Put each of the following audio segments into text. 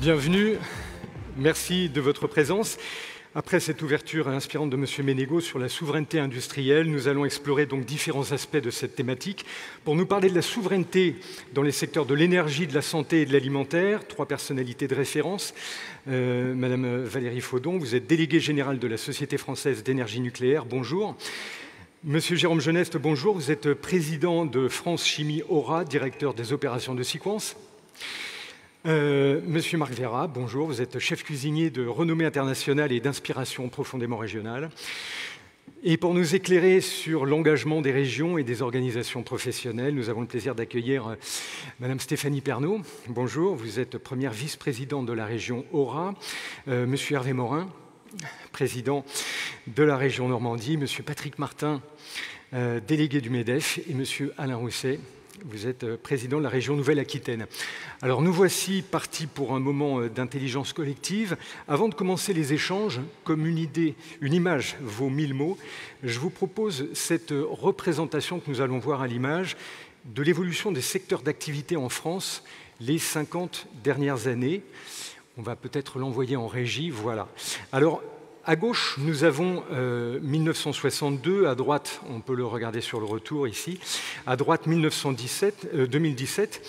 Bienvenue, merci de votre présence. Après cette ouverture inspirante de M. Ménégo sur la souveraineté industrielle, nous allons explorer donc différents aspects de cette thématique. Pour nous parler de la souveraineté dans les secteurs de l'énergie, de la santé et de l'alimentaire, trois personnalités de référence. Madame Valérie Faudon, vous êtes déléguée générale de la Société française d'énergie nucléaire, bonjour. Monsieur Jérôme Geneste, bonjour, vous êtes président de France Chimie Aura, directeur des opérations de Sequans. Monsieur Marc Vera, bonjour, vous êtes chef cuisinier de renommée internationale et d'inspiration profondément régionale. Et pour nous éclairer sur l'engagement des régions et des organisations professionnelles, nous avons le plaisir d'accueillir Madame Stéphanie Pernaut. Bonjour, vous êtes première vice-présidente de la région Aura. Monsieur Hervé Morin, président de la région Normandie. Monsieur Patrick Martin, délégué du MEDEF. Et monsieur Alain Rousset, vous êtes président de la région Nouvelle-Aquitaine. Alors nous voici partis pour un moment d'intelligence collective. Avant de commencer les échanges, comme une idée, une image vaut 1000 mots, je vous propose cette représentation que nous allons voir à l'image de l'évolution des secteurs d'activité en France les 50 dernières années. On va peut-être l'envoyer en régie, voilà. Alors, à gauche, nous avons 1962, à droite, on peut le regarder sur le retour ici, à droite 2017.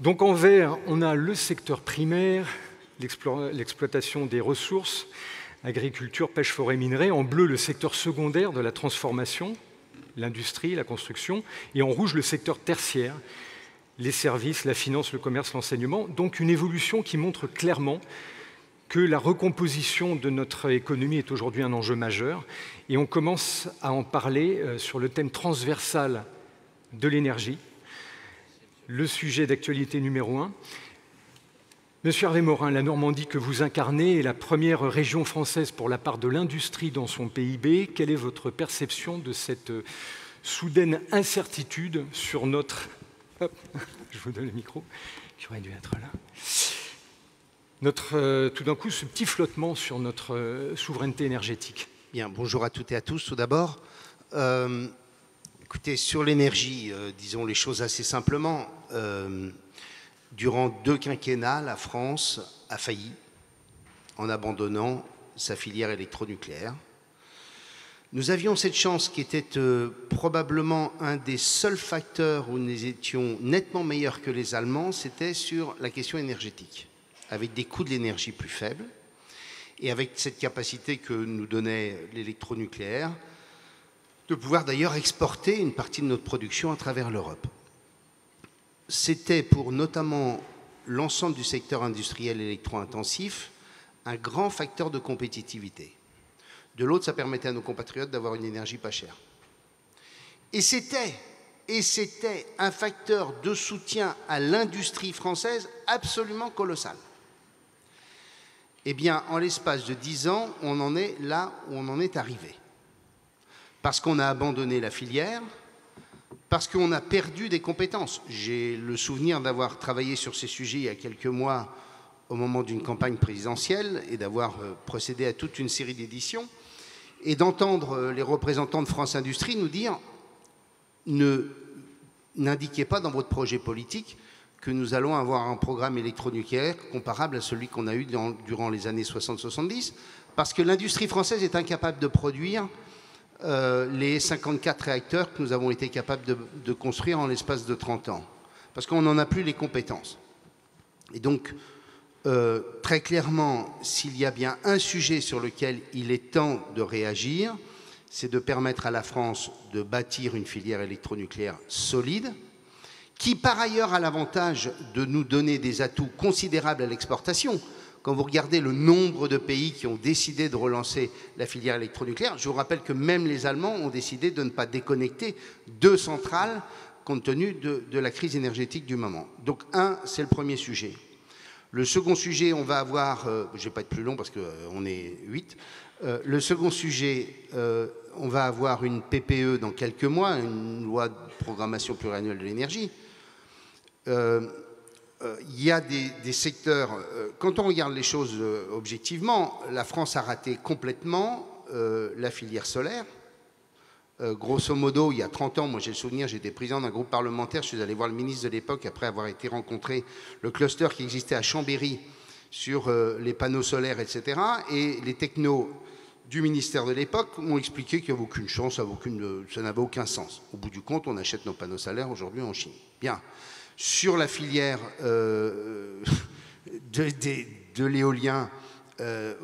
Donc en vert, on a le secteur primaire, l'exploitation des ressources, agriculture, pêche, forêt, minerais. En bleu, le secteur secondaire de la transformation, l'industrie, la construction. Et en rouge, le secteur tertiaire, les services, la finance, le commerce, l'enseignement. Donc une évolution qui montre clairement que la recomposition de notre économie est aujourd'hui un enjeu majeur. Et on commence à en parler sur le thème transversal de l'énergie, le sujet d'actualité numéro 1. Monsieur Hervé Morin, la Normandie que vous incarnez est la première région française pour la part de l'industrie dans son PIB. Quelle est votre perception de cette soudaine incertitude sur notre... Hop, je vous donne le micro, qui aurait dû être là. Tout d'un coup, ce petit flottement sur notre souveraineté énergétique. Bien, bonjour à toutes et à tous. Tout d'abord, écoutez, sur l'énergie, disons les choses assez simplement. Durant 2 quinquennats, la France a failli en abandonnant sa filière électronucléaire. Nous avions cette chance qui était probablement un des seuls facteurs où nous étions nettement meilleurs que les Allemands, c'était sur la question énergétique, avec des coûts de l'énergie plus faibles et avec cette capacité que nous donnait l'électronucléaire de pouvoir d'ailleurs exporter une partie de notre production à travers l'Europe. C'était pour notamment l'ensemble du secteur industriel électro-intensif un grand facteur de compétitivité. De l'autre, ça permettait à nos compatriotes d'avoir une énergie pas chère. Et c'était un facteur de soutien à l'industrie française absolument colossal. Eh bien, en l'espace de 10 ans, on en est là où on en est arrivé. Parce qu'on a abandonné la filière, parce qu'on a perdu des compétences. J'ai le souvenir d'avoir travaillé sur ces sujets il y a quelques mois au moment d'une campagne présidentielle et d'avoir procédé à toute une série d'éditions et d'entendre les représentants de France Industrie nous dire n'indiquez pas dans votre projet politique que nous allons avoir un programme électronucléaire comparable à celui qu'on a eu durant les années 60-70, parce que l'industrie française est incapable de produire les 54 réacteurs que nous avons été capables de construire en l'espace de 30 ans, parce qu'on n'en a plus les compétences. Et donc, très clairement, s'il y a bien un sujet sur lequel il est temps de réagir, c'est de permettre à la France de bâtir une filière électronucléaire solide, qui par ailleurs a l'avantage de nous donner des atouts considérables à l'exportation. Quand vous regardez le nombre de pays qui ont décidé de relancer la filière électronucléaire, je vous rappelle que même les Allemands ont décidé de ne pas déconnecter 2 centrales compte tenu de la crise énergétique du moment. Donc c'est le premier sujet. Le second sujet, on va avoir, je ne vais pas être plus long parce qu'on est 8, le second sujet, on va avoir une PPE dans quelques mois, une loi de programmation pluriannuelle de l'énergie. Il y a des secteurs, quand on regarde les choses objectivement, la France a raté complètement la filière solaire. Grosso modo, il y a 30 ans, moi j'ai le souvenir, j'étais président d'un groupe parlementaire, je suis allé voir le ministre de l'époque après avoir été rencontrer le cluster qui existait à Chambéry sur les panneaux solaires, etc. Et les technos du ministère de l'époque m'ont expliqué qu'il n'y avait aucune chance, ça n'avait aucun sens. Au bout du compte, on achète nos panneaux solaires aujourd'hui en Chine. Bien. Sur la filière de l'éolien,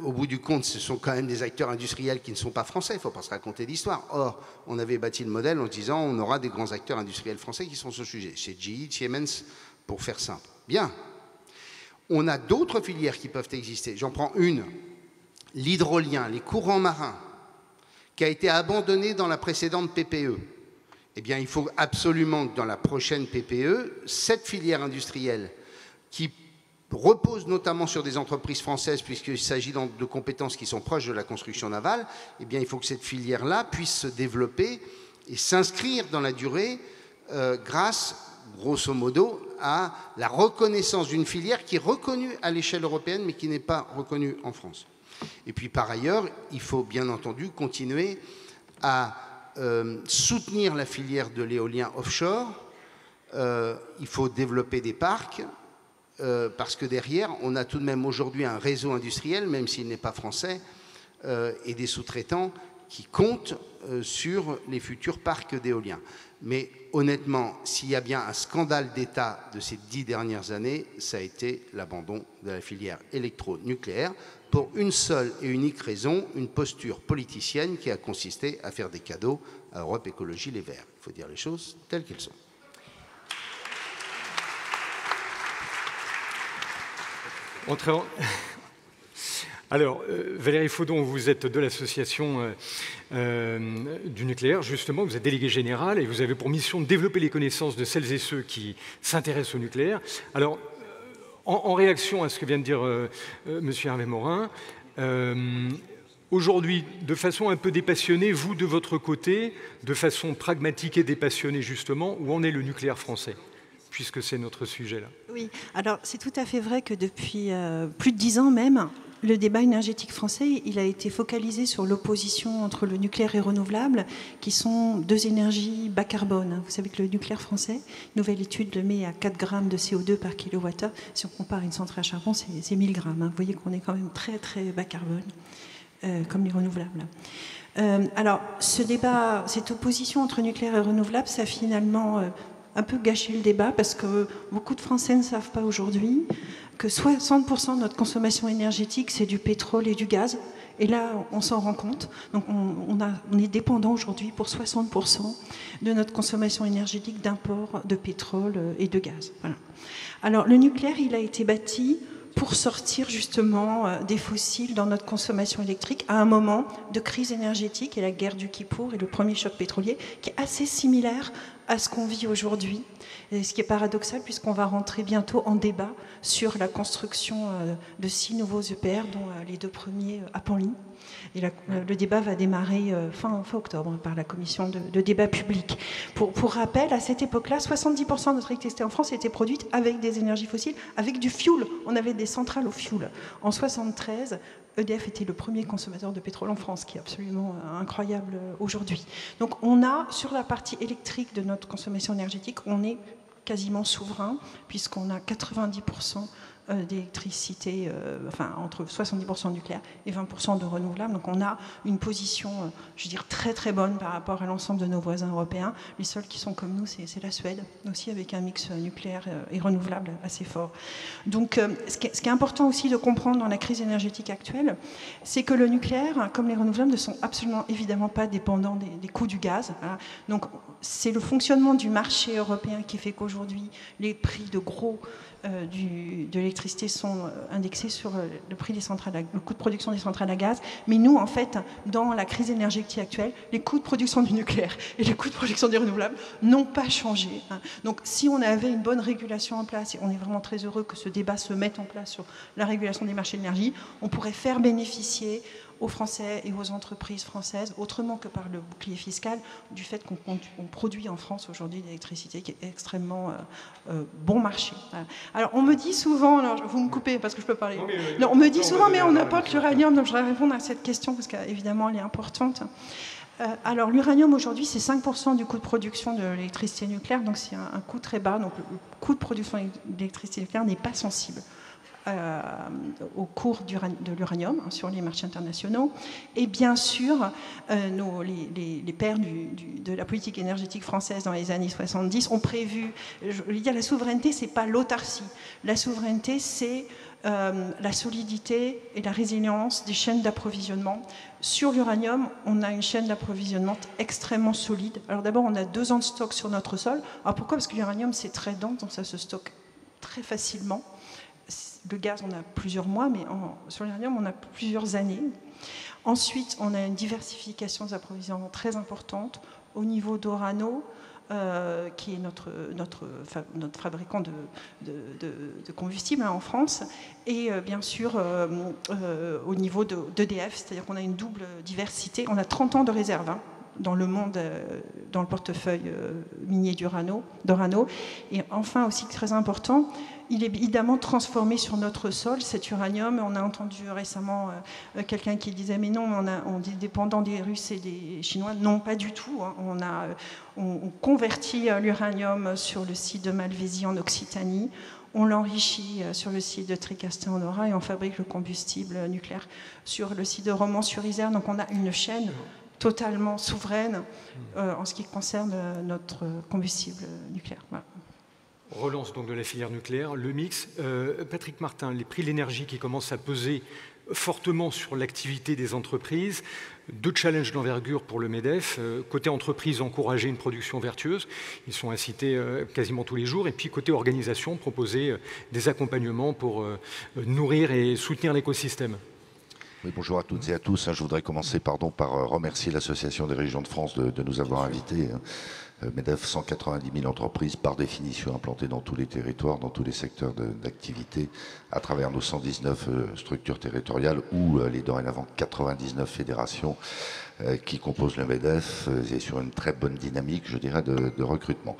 au bout du compte, ce sont quand même des acteurs industriels qui ne sont pas français, il ne faut pas se raconter d'histoire. Or, on avait bâti le modèle en se disant on aura des grands acteurs industriels français qui sont sur ce sujet. Chez GE, Siemens, pour faire simple. Bien. On a d'autres filières qui peuvent exister. J'en prends une. L'hydrolien, les courants marins, qui a été abandonné dans la précédente PPE. Eh bien, il faut absolument que dans la prochaine PPE, cette filière industrielle qui repose notamment sur des entreprises françaises, puisqu'il s'agit de compétences qui sont proches de la construction navale, eh bien, il faut que cette filière-là puisse se développer et s'inscrire dans la durée grâce, grosso modo, à la reconnaissance d'une filière qui est reconnue à l'échelle européenne, mais qui n'est pas reconnue en France. Et puis, par ailleurs, il faut bien entendu continuer à soutenir la filière de l'éolien offshore. Il faut développer des parcs, parce que derrière, on a tout de même aujourd'hui un réseau industriel, même s'il n'est pas français, et des sous-traitants qui comptent sur les futurs parcs d'éolien. Mais honnêtement, s'il y a bien un scandale d'État de ces 10 dernières années, ça a été l'abandon de la filière électronucléaire pour une seule et unique raison, une posture politicienne qui a consisté à faire des cadeaux à Europe Écologie Les Verts. Il faut dire les choses telles qu'elles sont. Alors, Valérie Faudon, vous êtes de l'association du nucléaire, justement, vous êtes déléguée générale et vous avez pour mission de développer les connaissances de celles et ceux qui s'intéressent au nucléaire. Alors, en réaction à ce que vient de dire M. Hervé Morin, aujourd'hui, de façon un peu dépassionnée, vous, de votre côté, de façon pragmatique et dépassionnée, justement, où en est le nucléaire français ? Puisque c'est notre sujet là. Oui, alors c'est tout à fait vrai que depuis plus de 10 ans même, le débat énergétique français, il a été focalisé sur l'opposition entre le nucléaire et renouvelable, qui sont deux énergies bas carbone. Vous savez que le nucléaire français, une nouvelle étude le met à 4 grammes de CO2 par kilowattheure. Si on compare à une centrale à charbon, c'est 1000 grammes. Vous voyez qu'on est quand même très très bas carbone, comme les renouvelables. Alors, ce débat, cette opposition entre nucléaire et renouvelable, ça a finalement un peu gâché le débat, parce que beaucoup de Français ne savent pas aujourd'hui que 60% de notre consommation énergétique, c'est du pétrole et du gaz. Et là, on s'en rend compte. Donc, on est dépendant aujourd'hui pour 60% de notre consommation énergétique d'import de pétrole et de gaz. Voilà. Alors, le nucléaire, il a été bâti pour sortir justement des fossiles dans notre consommation électrique à un moment de crise énergétique, et la guerre du Kippour et le premier choc pétrolier, qui est assez similaire à ce qu'on vit aujourd'hui. Et ce qui est paradoxal, puisqu'on va rentrer bientôt en débat sur la construction de 6 nouveaux EPR, dont les 2 premiers à Penly. Et le débat va démarrer fin octobre par la commission de débat public. Pour rappel, à cette époque-là, 70% de notre électricité en France était produite avec des énergies fossiles, avec du fioul. On avait des centrales au fioul. En 1973, EDF était le premier consommateur de pétrole en France, qui est absolument incroyable aujourd'hui. Donc on a, sur la partie électrique de notre consommation énergétique, on est quasiment souverain, puisqu'on a 90% d'électricité, enfin entre 70% nucléaire et 20% de renouvelable. Donc on a une position, je veux dire, très très bonne par rapport à l'ensemble de nos voisins européens. Les seuls qui sont comme nous, c'est la Suède, aussi avec un mix nucléaire et renouvelable assez fort. Donc ce qui est important aussi de comprendre dans la crise énergétique actuelle, c'est que le nucléaire, comme les renouvelables, ne sont absolument évidemment pas dépendants des coûts du gaz. Voilà. Donc c'est le fonctionnement du marché européen qui fait qu'aujourd'hui, les prix de gros de l'électricité sont indexés sur le prix des centrales, le coût de production des centrales à gaz. Mais nous, en fait, dans la crise énergétique actuelle, les coûts de production du nucléaire et les coûts de production des renouvelables n'ont pas changé. Donc, si on avait une bonne régulation en place, et on est vraiment très heureux que ce débat se mette en place sur la régulation des marchés de l'énergie, on pourrait faire bénéficier aux Français et aux entreprises françaises, autrement que par le bouclier fiscal, du fait qu'on produit en France aujourd'hui de l'électricité qui est extrêmement bon marché. Voilà. Alors on me dit souvent, alors vous me coupez parce que je peux parler, non, on me dit souvent, mais on n'a pas que l'uranium, donc je vais répondre à cette question parce qu'évidemment elle est importante. Alors l'uranium aujourd'hui c'est 5% du coût de production de l'électricité nucléaire, donc c'est un coût très bas, donc le coût de production d'électricité nucléaire n'est pas sensible au cours de l'uranium sur les marchés internationaux. Et bien sûr, les pères de la politique énergétique française dans les années 70 ont prévu, je veux dire, la souveraineté, ce n'est pas l'autarcie. La souveraineté, c'est la solidité et la résilience des chaînes d'approvisionnement. Sur l'uranium, on a une chaîne d'approvisionnement extrêmement solide. Alors d'abord, on a 2 ans de stock sur notre sol. Alors pourquoi? Parce que l'uranium, c'est très dense, donc ça se stocke très facilement. Le gaz, on a plusieurs mois, mais sur l'uranium, on a plusieurs années. Ensuite, on a une diversification des approvisionnements très importante au niveau d'Orano, qui est notre fabricant de combustible en France, et bien sûr au niveau d'EDF, c'est-à-dire qu'on a une double diversité. On a 30 ans de réserve dans le monde, dans le portefeuille minier d'Orano. Et enfin, aussi très important, il est évidemment transformé sur notre sol, cet uranium. On a entendu récemment quelqu'un qui disait « mais non, on est dépendant des Russes et des Chinois ». Non, pas du tout. On convertit l'uranium sur le site de Malvézy en Occitanie. On l'enrichit sur le site de Tricastin en Aura et on fabrique le combustible nucléaire sur le site de Romans-sur-Isère. Donc on a une chaîne totalement souveraine en ce qui concerne notre combustible nucléaire. Voilà. Relance donc de la filière nucléaire, le mix. Patrick Martin, les prix de l'énergie qui commencent à peser fortement sur l'activité des entreprises, 2 challenges d'envergure pour le MEDEF. Côté entreprise, encourager une production vertueuse, ils sont incités quasiment tous les jours, et puis côté organisation, proposer des accompagnements pour nourrir et soutenir l'écosystème. Oui, bonjour à toutes et à tous. Je voudrais commencer par remercier l'Association des régions de France de nous avoir invités. MEDEF, 190 000 entreprises, par définition implantées dans tous les territoires, dans tous les secteurs d'activité, à travers nos 119 structures territoriales ou les dorénavant 99 fédérations qui composent le MEDEF, et sur une très bonne dynamique, je dirais, de recrutement.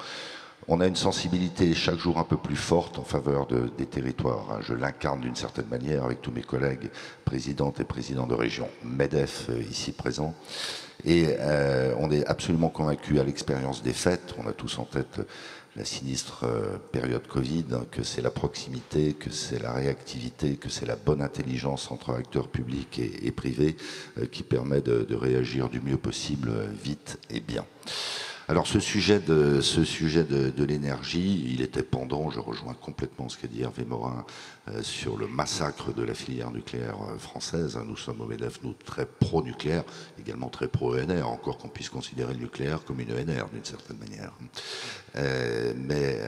On a une sensibilité chaque jour un peu plus forte en faveur des territoires. Je l'incarne d'une certaine manière avec tous mes collègues présidentes et présidents de région MEDEF ici présents. Et on est absolument convaincus à l'expérience des faits. On a tous en tête la sinistre période Covid, que c'est la proximité, que c'est la réactivité, que c'est la bonne intelligence entre acteurs publics et privés qui permet de réagir du mieux possible, vite et bien. Alors ce sujet de l'énergie, il était pendant, je rejoins complètement ce qu'a dit Hervé Morin sur le massacre de la filière nucléaire française. Nous sommes au MEDEF, nous, très pro-nucléaire, également très pro-ENR, encore qu'on puisse considérer le nucléaire comme une ENR d'une certaine manière. Mais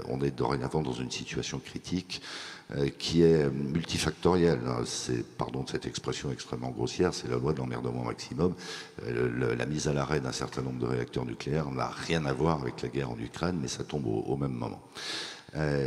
on est dorénavant dans une situation critique qui est multifactorielle. C'est, pardon de cette expression extrêmement grossière, c'est la loi de l'emmerdement maximum. La mise à l'arrêt d'un certain nombre de réacteurs nucléaires n'a rien à voir avec la guerre en Ukraine, mais ça tombe au même moment.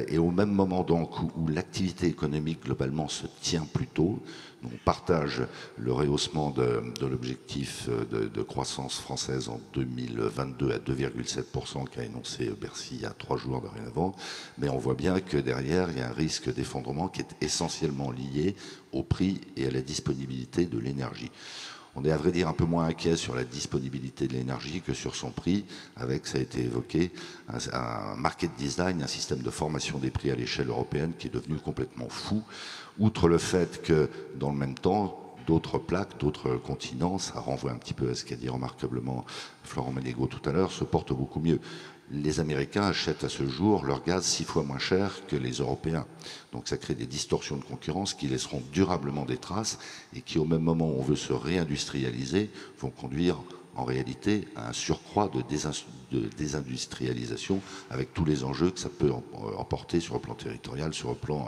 Et au même moment donc où l'activité économique globalement se tient plutôt, on partage le rehaussement de l'objectif de croissance française en 2022 à 2,7% qu'a énoncé Bercy il y a 3 jours dorénavant, mais on voit bien que derrière il y a un risque d'effondrement qui est essentiellement lié au prix et à la disponibilité de l'énergie. On est à vrai dire un peu moins inquiet sur la disponibilité de l'énergie que sur son prix, avec, ça a été évoqué, un market design, un système de formation des prix à l'échelle européenne qui est devenu complètement fou, outre le fait que, dans le même temps, d'autres plaques, d'autres continents, ça renvoie un petit peu à ce qu'a dit remarquablement Florent Menegaux tout à l'heure, se portent beaucoup mieux. Les Américains achètent à ce jour leur gaz 6 fois moins cher que les Européens. Donc ça crée des distorsions de concurrence qui laisseront durablement des traces et qui, au même moment où on veut se réindustrialiser, vont conduire en réalité à un surcroît de désindustrialisation avec tous les enjeux que ça peut emporter sur le plan territorial, sur le plan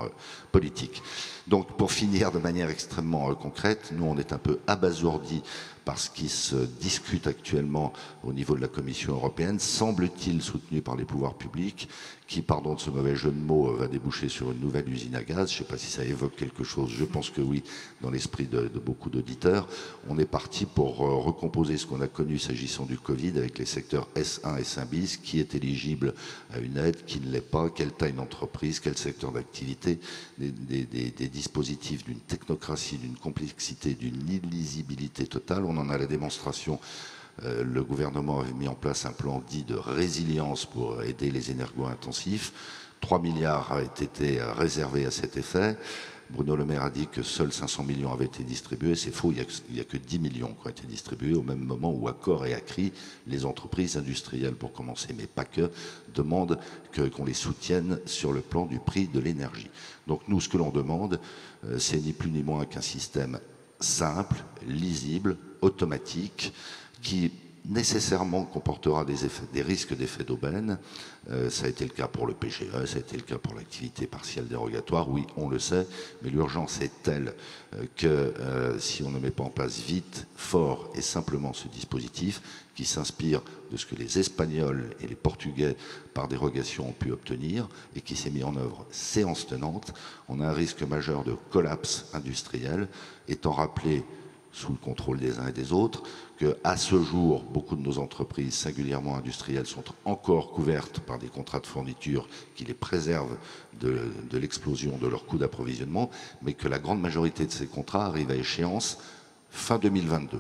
politique. Donc pour finir de manière extrêmement concrète, nous on est un peu abasourdis par ce qui se discute actuellement au niveau de la Commission européenne, semble-t-il soutenu par les pouvoirs publics, qui, pardon de ce mauvais jeu de mots, va déboucher sur une nouvelle usine à gaz. Je ne sais pas si ça évoque quelque chose, je pense que oui, dans l'esprit de beaucoup d'auditeurs. On est parti pour recomposer ce qu'on a connu s'agissant du Covid avec les secteurs S1 et S1 bis, qui est éligible à une aide, qui ne l'est pas, quelle taille d'entreprise, quel secteur d'activité, des dispositifs d'une technocratie, d'une complexité, d'une illisibilité totale. On en a la démonstration. Le gouvernement avait mis en place un plan dit de résilience pour aider les énergo-intensifs. 3 milliards avaient été réservés à cet effet. Bruno Le Maire a dit que seuls 500 millions avaient été distribués. C'est faux, il n'y a que 10 millions qui ont été distribués au même moment où Accor et Acri, les entreprises industrielles pour commencer, mais pas que, demandent qu'on les soutienne sur le plan du prix de l'énergie. Donc nous, ce que l'on demande, c'est ni plus ni moins qu'un système simple, lisible, automatique, qui nécessairement comportera des risques d'effet d'aubaine. Ça a été le cas pour le PGE, ça a été le cas pour l'activité partielle dérogatoire, oui, on le sait, mais l'urgence est telle que si on ne met pas en place vite, fort et simplement ce dispositif, qui s'inspire de ce que les Espagnols et les Portugais, par dérogation, ont pu obtenir, et qui s'est mis en œuvre séance tenante, on a un risque majeur de collapse industriel, étant rappelé, sous le contrôle des uns et des autres, qu'à ce jour, beaucoup de nos entreprises, singulièrement industrielles, sont encore couvertes par des contrats de fourniture qui les préservent de l'explosion de leurs coûts d'approvisionnement, mais que la grande majorité de ces contrats arrivent à échéance fin 2022.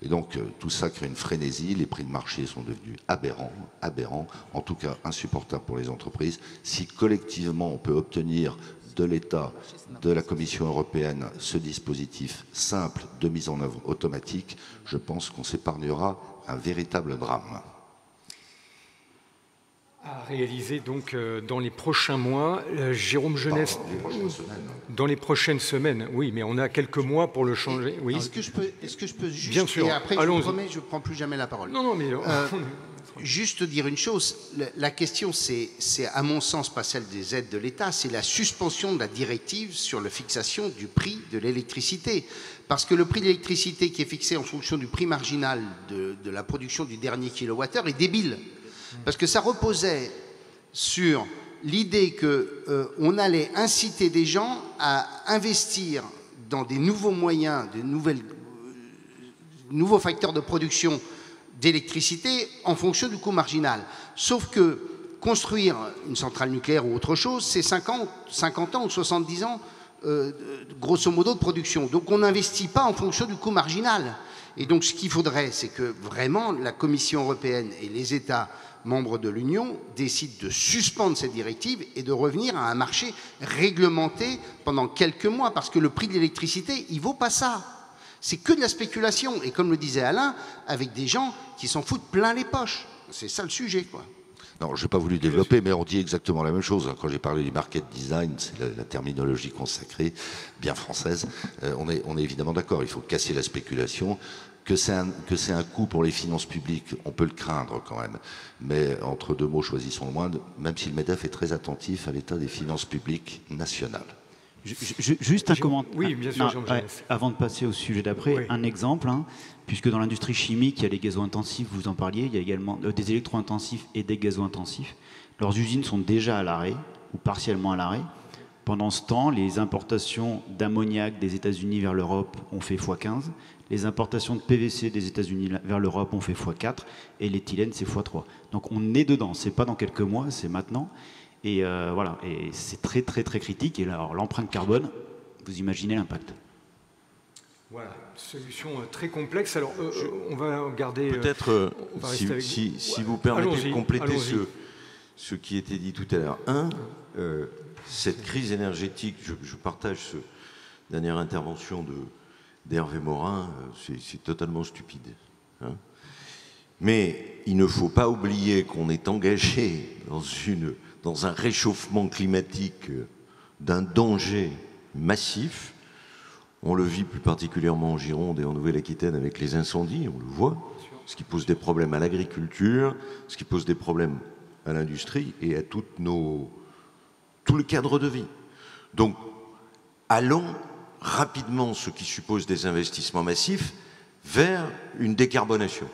Et donc, tout ça crée une frénésie, les prix de marché sont devenus aberrants, en tout cas insupportables pour les entreprises. Si collectivement on peut obtenir de l'État, de la Commission européenne, ce dispositif simple de mise en œuvre automatique, je pense qu'on s'épargnera un véritable drame. À réaliser donc dans les prochains mois. Jérôme Jeunesse, dans les prochaines semaines, oui, mais on a quelques mois pour le changer. Oui. Est-ce que je peux juste... Bien sûr. Et après, je vous promets, je ne prends plus jamais la parole. Non, mais... Juste dire une chose, la question, c'est à mon sens pas celle des aides de l'État, c'est la suspension de la directive sur la fixation du prix de l'électricité. Parce que le prix de l'électricité qui est fixé en fonction du prix marginal de la production du dernier kilowattheure est débile. Parce que ça reposait sur l'idée qu'on allait inciter des gens à investir dans des nouveaux moyens, des nouveaux facteurs de production d'électricité en fonction du coût marginal. Sauf que construire une centrale nucléaire ou autre chose, c'est 50 ans ou 70 ans, grosso modo, de production. Donc on n'investit pas en fonction du coût marginal. Et donc ce qu'il faudrait, c'est que vraiment la Commission européenne et les États membres de l'Union décident de suspendre cette directive et de revenir à un marché réglementé pendant quelques mois, parce que le prix de l'électricité, il ne vaut pas ça. C'est que de la spéculation, et comme le disait Alain, avec des gens qui s'en foutent plein les poches. C'est ça le sujet, quoi. Non, je n'ai pas voulu développer, mais on dit exactement la même chose. Quand j'ai parlé du market design, c'est la terminologie consacrée, bien française, on est évidemment d'accord, il faut casser la spéculation. Que c'est un coût pour les finances publiques, on peut le craindre quand même. Mais entre deux mots, choisissons le moindre, même si le MEDEF est très attentif à l'état des finances publiques nationales. Juste un commentaire. Oui, bien sûr, avant de passer au sujet d'après, oui. Un exemple, hein, puisque dans l'industrie chimique, il y a les gazo-intensifs, vous en parliez, il y a également des électro-intensifs et des gazo-intensifs. Leurs usines sont déjà à l'arrêt, ou partiellement à l'arrêt. Pendant ce temps, les importations d'ammoniac des États-Unis vers l'Europe ont fait x15, les importations de PVC des États-Unis vers l'Europe ont fait x4, et l'éthylène, c'est x3. Donc on est dedans, c'est pas dans quelques mois, c'est maintenant. Et voilà, et c'est très très très critique. Et alors l'empreinte carbone, vous imaginez l'impact. Voilà, solution très complexe. Alors on va garder. Peut-être, si vous permettez de compléter ce qui était dit tout à l'heure. Cette crise énergétique, je partage cette dernière intervention d'Hervé Morin, c'est totalement stupide. Hein. Mais il ne faut pas oublier qu'on est engagé dans un réchauffement climatique d'un danger massif. On le vit plus particulièrement en Gironde et en Nouvelle-Aquitaine avec les incendies, on le voit, ce qui pose des problèmes à l'agriculture, ce qui pose des problèmes à l'industrie et à tout le cadre de vie. Donc, allons rapidement, ce qui suppose des investissements massifs, vers une décarbonation.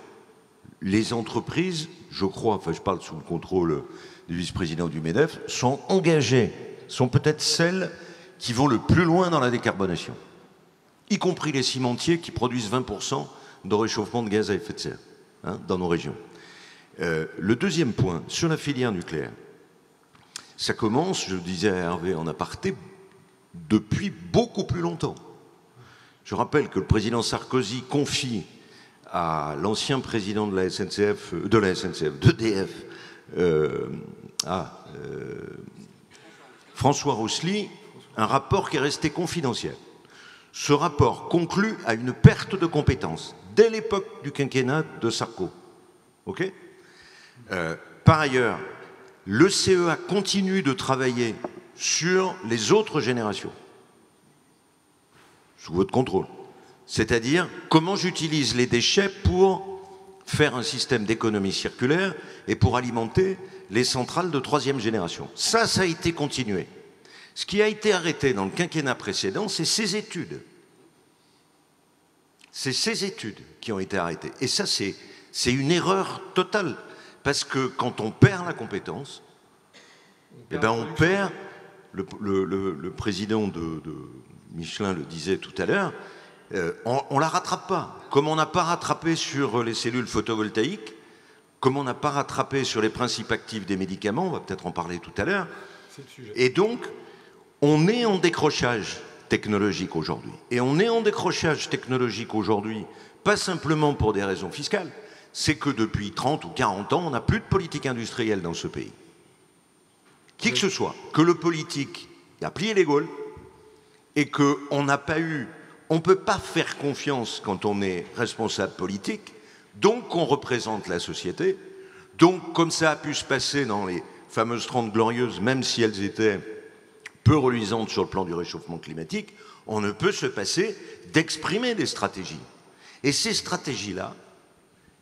Les entreprises, je crois, enfin je parle sous le contrôle du vice-président du MEDEF, sont engagées, sont peut-être celles qui vont le plus loin dans la décarbonation, y compris les cimentiers qui produisent 20% de réchauffement de gaz à effet de serre dans nos régions. Le deuxième point, sur la filière nucléaire, ça commence, je disais à Hervé en aparté, depuis beaucoup plus longtemps. Je rappelle que le président Sarkozy confie à l'ancien président de la SNCF, d'EDF, François Rosely, un rapport qui est resté confidentiel. Ce rapport conclut à une perte de compétences dès l'époque du quinquennat de Sarko. Okay, par ailleurs, le CEA continue de travailler sur les autres générations, sous votre contrôle. C'est-à-dire comment j'utilise les déchets pour faire un système d'économie circulaire et pour alimenter les centrales de 3e génération. Ça a été continué. Ce qui a été arrêté dans le quinquennat précédent, c'est ces études. C'est ces études qui ont été arrêtées. Et ça, c'est une erreur totale. Parce que quand on perd la compétence, on perd, le président de Michelin le disait tout à l'heure, on ne la rattrape pas. Comme on n'a pas rattrapé sur les cellules photovoltaïques, comme on n'a pas rattrapé sur les principes actifs des médicaments, on va peut-être en parler tout à l'heure. Et donc, on est en décrochage technologique aujourd'hui. Et on est en décrochage technologique aujourd'hui, pas simplement pour des raisons fiscales, c'est que depuis 30 ou 40 ans, on n'a plus de politique industrielle dans ce pays. Qui que ce soit, que le politique a plié les Gaules et qu'on n'a pas eu, on ne peut pas faire confiance quand on est responsable politique, donc on représente la société, donc comme ça a pu se passer dans les fameuses 30 glorieuses, même si elles étaient peu reluisantes sur le plan du réchauffement climatique, on ne peut se passer d'exprimer des stratégies. Et ces stratégies-là,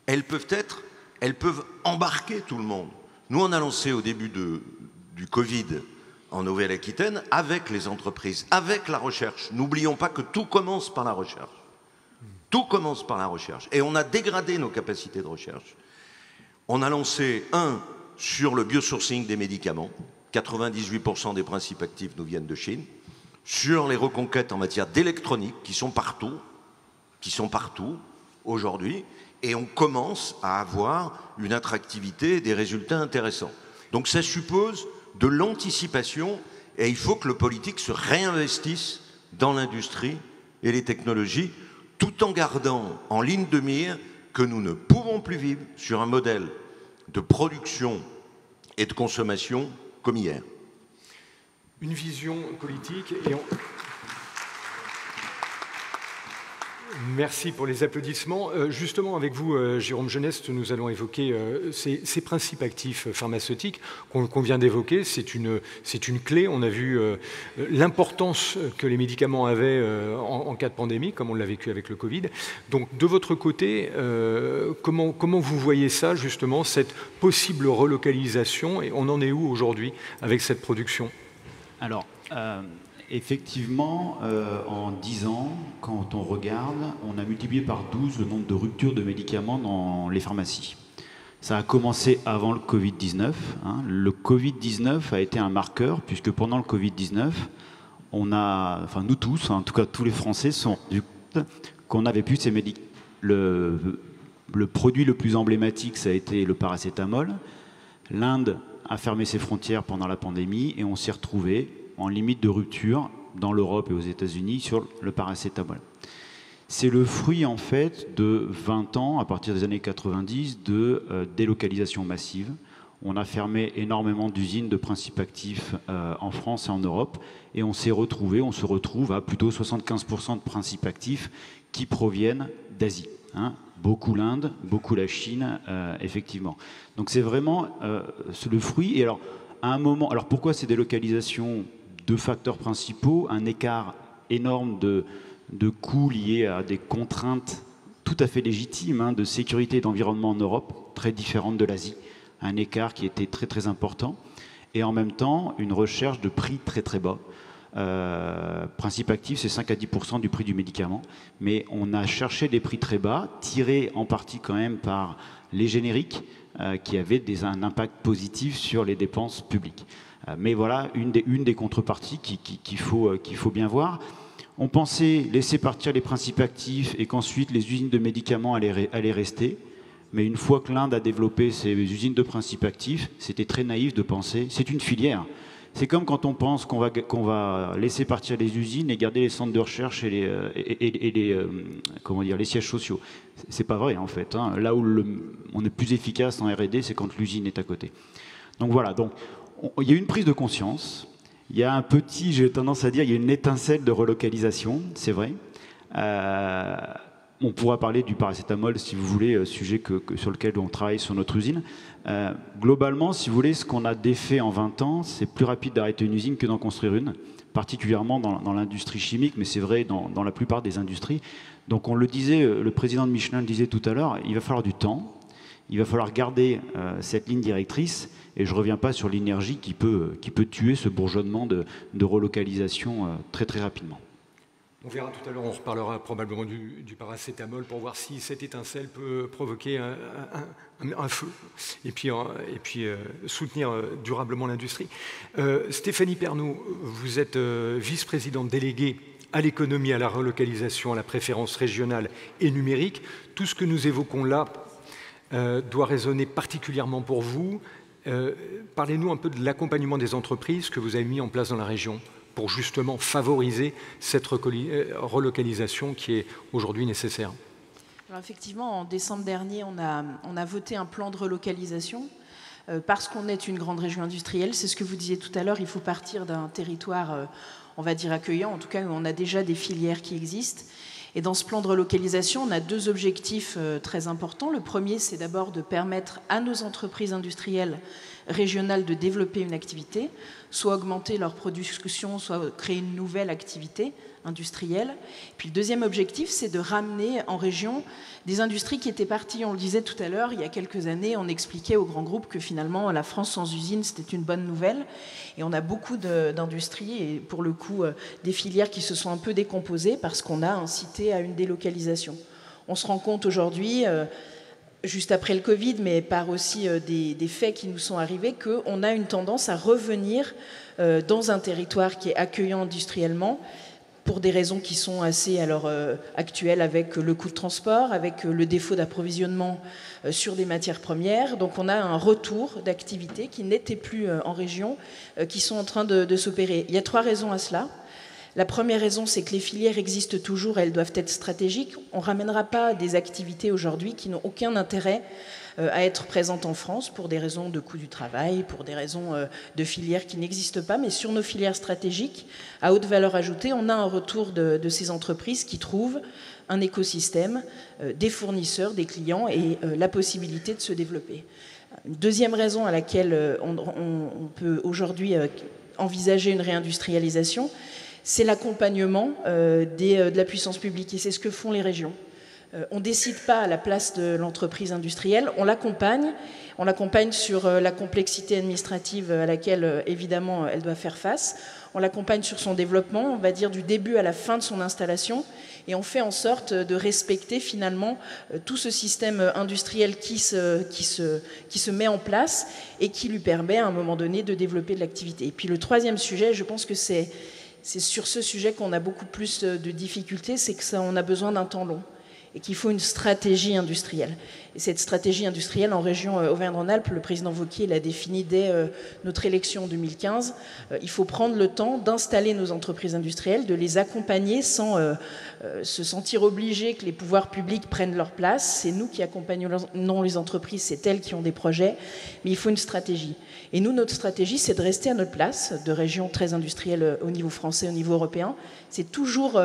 elles peuvent embarquer tout le monde. Nous, on a lancé au début du Covid en Nouvelle-Aquitaine avec les entreprises, avec la recherche. N'oublions pas que tout commence par la recherche. Tout commence par la recherche. Et on a dégradé nos capacités de recherche. On a lancé sur le biosourcing des médicaments. 98% des principes actifs nous viennent de Chine. Sur les reconquêtes en matière d'électronique, qui sont partout aujourd'hui. Et on commence à avoir une attractivité et des résultats intéressants. Donc ça suppose de l'anticipation et il faut que le politique se réinvestisse dans l'industrie et les technologies tout en gardant en ligne de mire que nous ne pouvons plus vivre sur un modèle de production et de consommation comme hier. Une vision politique et Merci pour les applaudissements. Justement, avec vous, Jérôme Geneste, nous allons évoquer ces principes actifs pharmaceutiques qu'on vient d'évoquer. C'est une clé. On a vu l'importance que les médicaments avaient en cas de pandémie, comme on l'a vécu avec le Covid. Donc, de votre côté, comment vous voyez ça, justement, cette possible relocalisation, et on en est où aujourd'hui avec cette production ? Alors, effectivement, en 10 ans, quand on regarde, on a multiplié par 12 le nombre de ruptures de médicaments dans les pharmacies. Ça a commencé avant le Covid-19. Le Covid-19 a été un marqueur, puisque pendant le Covid-19, nous tous, en tout cas tous les Français, sont rendus compte qu'on n'avait plus ces médicaments. Le produit le plus emblématique, ça a été le paracétamol. L'Inde a fermé ses frontières pendant la pandémie et on s'est retrouvé en limite de rupture dans l'Europe et aux États-Unis sur le paracétamol. C'est le fruit en fait de 20 ans, à partir des années 90, de délocalisation massive. On a fermé énormément d'usines de principes actifs en France et en Europe et on se retrouve à plutôt 75% de principes actifs qui proviennent d'Asie. Beaucoup l'Inde, beaucoup la Chine, effectivement. Donc c'est vraiment le fruit. Et alors, à un moment, alors pourquoi ces délocalisations ? Deux facteurs principaux, un écart énorme de coûts liés à des contraintes tout à fait légitimes de sécurité et d'environnement en Europe, très différentes de l'Asie, un écart qui était très très important, et en même temps une recherche de prix très très bas. Principe actif, c'est 5 à 10% du prix du médicament, mais on a cherché des prix très bas, tirés en partie quand même par les génériques, qui avaient un impact positif sur les dépenses publiques. Mais voilà, une des contreparties qu'il faut bien voir. On pensait laisser partir les principes actifs et qu'ensuite les usines de médicaments allaient rester. Mais une fois que l'Inde a développé ses usines de principes actifs, c'était très naïf de penser. C'est une filière. C'est comme quand on pense qu'on va laisser partir les usines et garder les centres de recherche et les sièges sociaux. C'est pas vrai en fait. Là où on est plus efficace en R&D, c'est quand l'usine est à côté. Donc voilà. Donc il y a eu une prise de conscience Il y a un petit, j'ai tendance à dire, il y a une étincelle de relocalisation, c'est vrai. On pourra parler du paracétamol, si vous voulez, sujet sur lequel on travaille sur notre usine. Globalement, si vous voulez, ce qu'on a défait en 20 ans, c'est plus rapide d'arrêter une usine que d'en construire une, particulièrement dans l'industrie chimique, mais c'est vrai dans la plupart des industries. Donc on le disait, le président de Michelin le disait tout à l'heure, il va falloir du temps, il va falloir garder cette ligne directrice, et je ne reviens pas sur l'énergie qui peut tuer ce bourgeonnement de relocalisation très très rapidement. On verra tout à l'heure, on reparlera probablement du paracétamol pour voir si cette étincelle peut provoquer un feu et puis soutenir durablement l'industrie. Stéphanie Pernaut, vous êtes vice-présidente déléguée à l'économie, à la relocalisation, à la préférence régionale et numérique. Tout ce que nous évoquons là doit résonner particulièrement pour vous. Parlez-nous un peu de l'accompagnement des entreprises que vous avez mis en place dans la région pour justement favoriser cette relocalisation qui est aujourd'hui nécessaire. Alors effectivement, en décembre dernier, on a voté un plan de relocalisation parce qu'on est une grande région industrielle. C'est ce que vous disiez tout à l'heure, il faut partir d'un territoire, on va dire, accueillant, en tout cas où on a déjà des filières qui existent. Et dans ce plan de relocalisation, on a deux objectifs très importants. Le premier, c'est d'abord de permettre à nos entreprises industrielles régionales de développer une activité, soit augmenter leur production, soit créer une nouvelle activité industrielle. Puis le deuxième objectif, c'est de ramener en région des industries qui étaient parties, on le disait tout à l'heure, il y a quelques années, on expliquait aux grands groupes que finalement la France sans usine, c'était une bonne nouvelle. Et on a beaucoup d'industries et pour le coup des filières qui se sont un peu décomposées parce qu'on a incité à une délocalisation. On se rend compte aujourd'hui, juste après le Covid, mais par aussi des faits qui nous sont arrivés, qu'on a une tendance à revenir dans un territoire qui est accueillant industriellement, pour des raisons qui sont assez actuelles avec le coût de transport, avec le défaut d'approvisionnement sur des matières premières. Donc on a un retour d'activités qui n'étaient plus en région, qui sont en train de s'opérer. Il y a 3 raisons à cela. La première raison, c'est que les filières existent toujours, elles doivent être stratégiques. On ne ramènera pas des activités aujourd'hui qui n'ont aucun intérêt à être présentes en France pour des raisons de coût du travail, pour des raisons de filières qui n'existent pas. Mais sur nos filières stratégiques, à haute valeur ajoutée, on a un retour de ces entreprises qui trouvent un écosystème, des fournisseurs, des clients et la possibilité de se développer. Une deuxième raison à laquelle on peut aujourd'hui envisager une réindustrialisation, c'est l'accompagnement de la puissance publique. Et c'est ce que font les régions. On ne décide pas à la place de l'entreprise industrielle, on l'accompagne sur la complexité administrative à laquelle, évidemment, elle doit faire face. On l'accompagne sur son développement, on va dire du début à la fin de son installation, et on fait en sorte de respecter finalement tout ce système industriel qui se met en place et qui lui permet à un moment donné de développer de l'activité. Et puis le troisième sujet, je pense que c'est sur ce sujet qu'on a beaucoup plus de difficultés, c'est qu'on a besoin d'un temps long et qu'il faut une stratégie industrielle. Et cette stratégie industrielle en région Auvergne-Rhône-Alpes, le président Wauquiez l'a définie dès notre élection en 2015. Il faut prendre le temps d'installer nos entreprises industrielles, de les accompagner sans se sentir obligés que les pouvoirs publics prennent leur place. C'est nous qui accompagnons les entreprises, c'est elles qui ont des projets, mais il faut une stratégie. Et nous, notre stratégie, c'est de rester à notre place, de région très industrielle au niveau français, au niveau européen. C'est toujours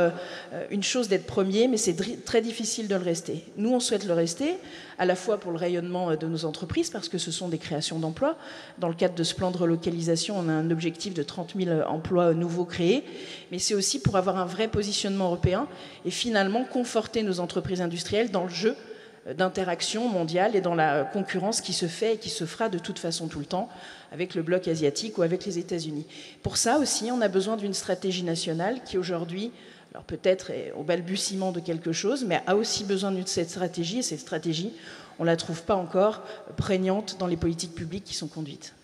une chose d'être premier, mais c'est très difficile de le rester. Nous, on souhaite le rester, à la fois pour le rayonnement de nos entreprises, parce que ce sont des créations d'emplois. Dans le cadre de ce plan de relocalisation, on a un objectif de 30 000 emplois nouveaux créés, mais c'est aussi pour avoir un vrai positionnement européen et finalement conforter nos entreprises industrielles dans le jeu d'interaction mondiale et dans la concurrence qui se fait et qui se fera de toute façon tout le temps avec le bloc asiatique ou avec les États-Unis. Pour ça aussi, on a besoin d'une stratégie nationale qui aujourd'hui, alors peut-être est au balbutiement de quelque chose, mais a aussi besoin de cette stratégie, et cette stratégie, on ne la trouve pas encore prégnante dans les politiques publiques qui sont conduites.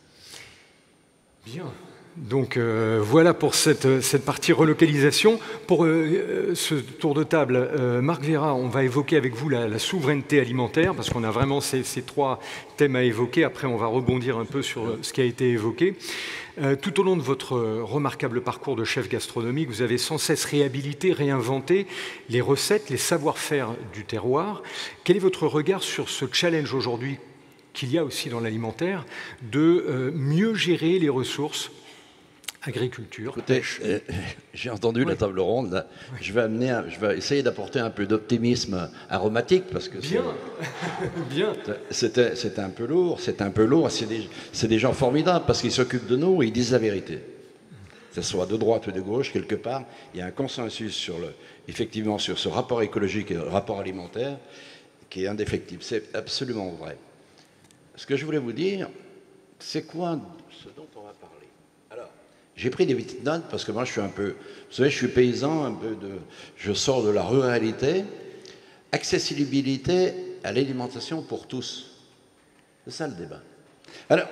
Bien. Donc voilà pour cette partie relocalisation. Pour ce tour de table, Marc Veyrat, on va évoquer avec vous la souveraineté alimentaire, parce qu'on a vraiment ces 3 thèmes à évoquer. Après, on va rebondir un peu sur ce qui a été évoqué. Tout au long de votre remarquable parcours de chef gastronomique, vous avez sans cesse réhabilité, réinventé les recettes, les savoir-faire du terroir. Quel est votre regard sur ce challenge aujourd'hui qu'il y a aussi dans l'alimentaire de mieux gérer les ressources agriculture, écoutez, pêche. J'ai entendu la table ronde. Là. Je vais essayer d'apporter un peu d'optimisme aromatique parce que bien. C'est un peu lourd. C'est des gens formidables parce qu'ils s'occupent de nous et ils disent la vérité. Que ce soit de droite ou de gauche, quelque part, il y a un consensus effectivement sur ce rapport écologique et le rapport alimentaire qui est indéfectible. C'est absolument vrai. Ce que je voulais vous dire, c'est quoi ce dont on va parler? Alors, j'ai pris des petites notes parce que moi, je suis un peu... Vous savez, je suis paysan, je sors de la ruralité. Accessibilité à l'alimentation pour tous. C'est ça le débat. Alors,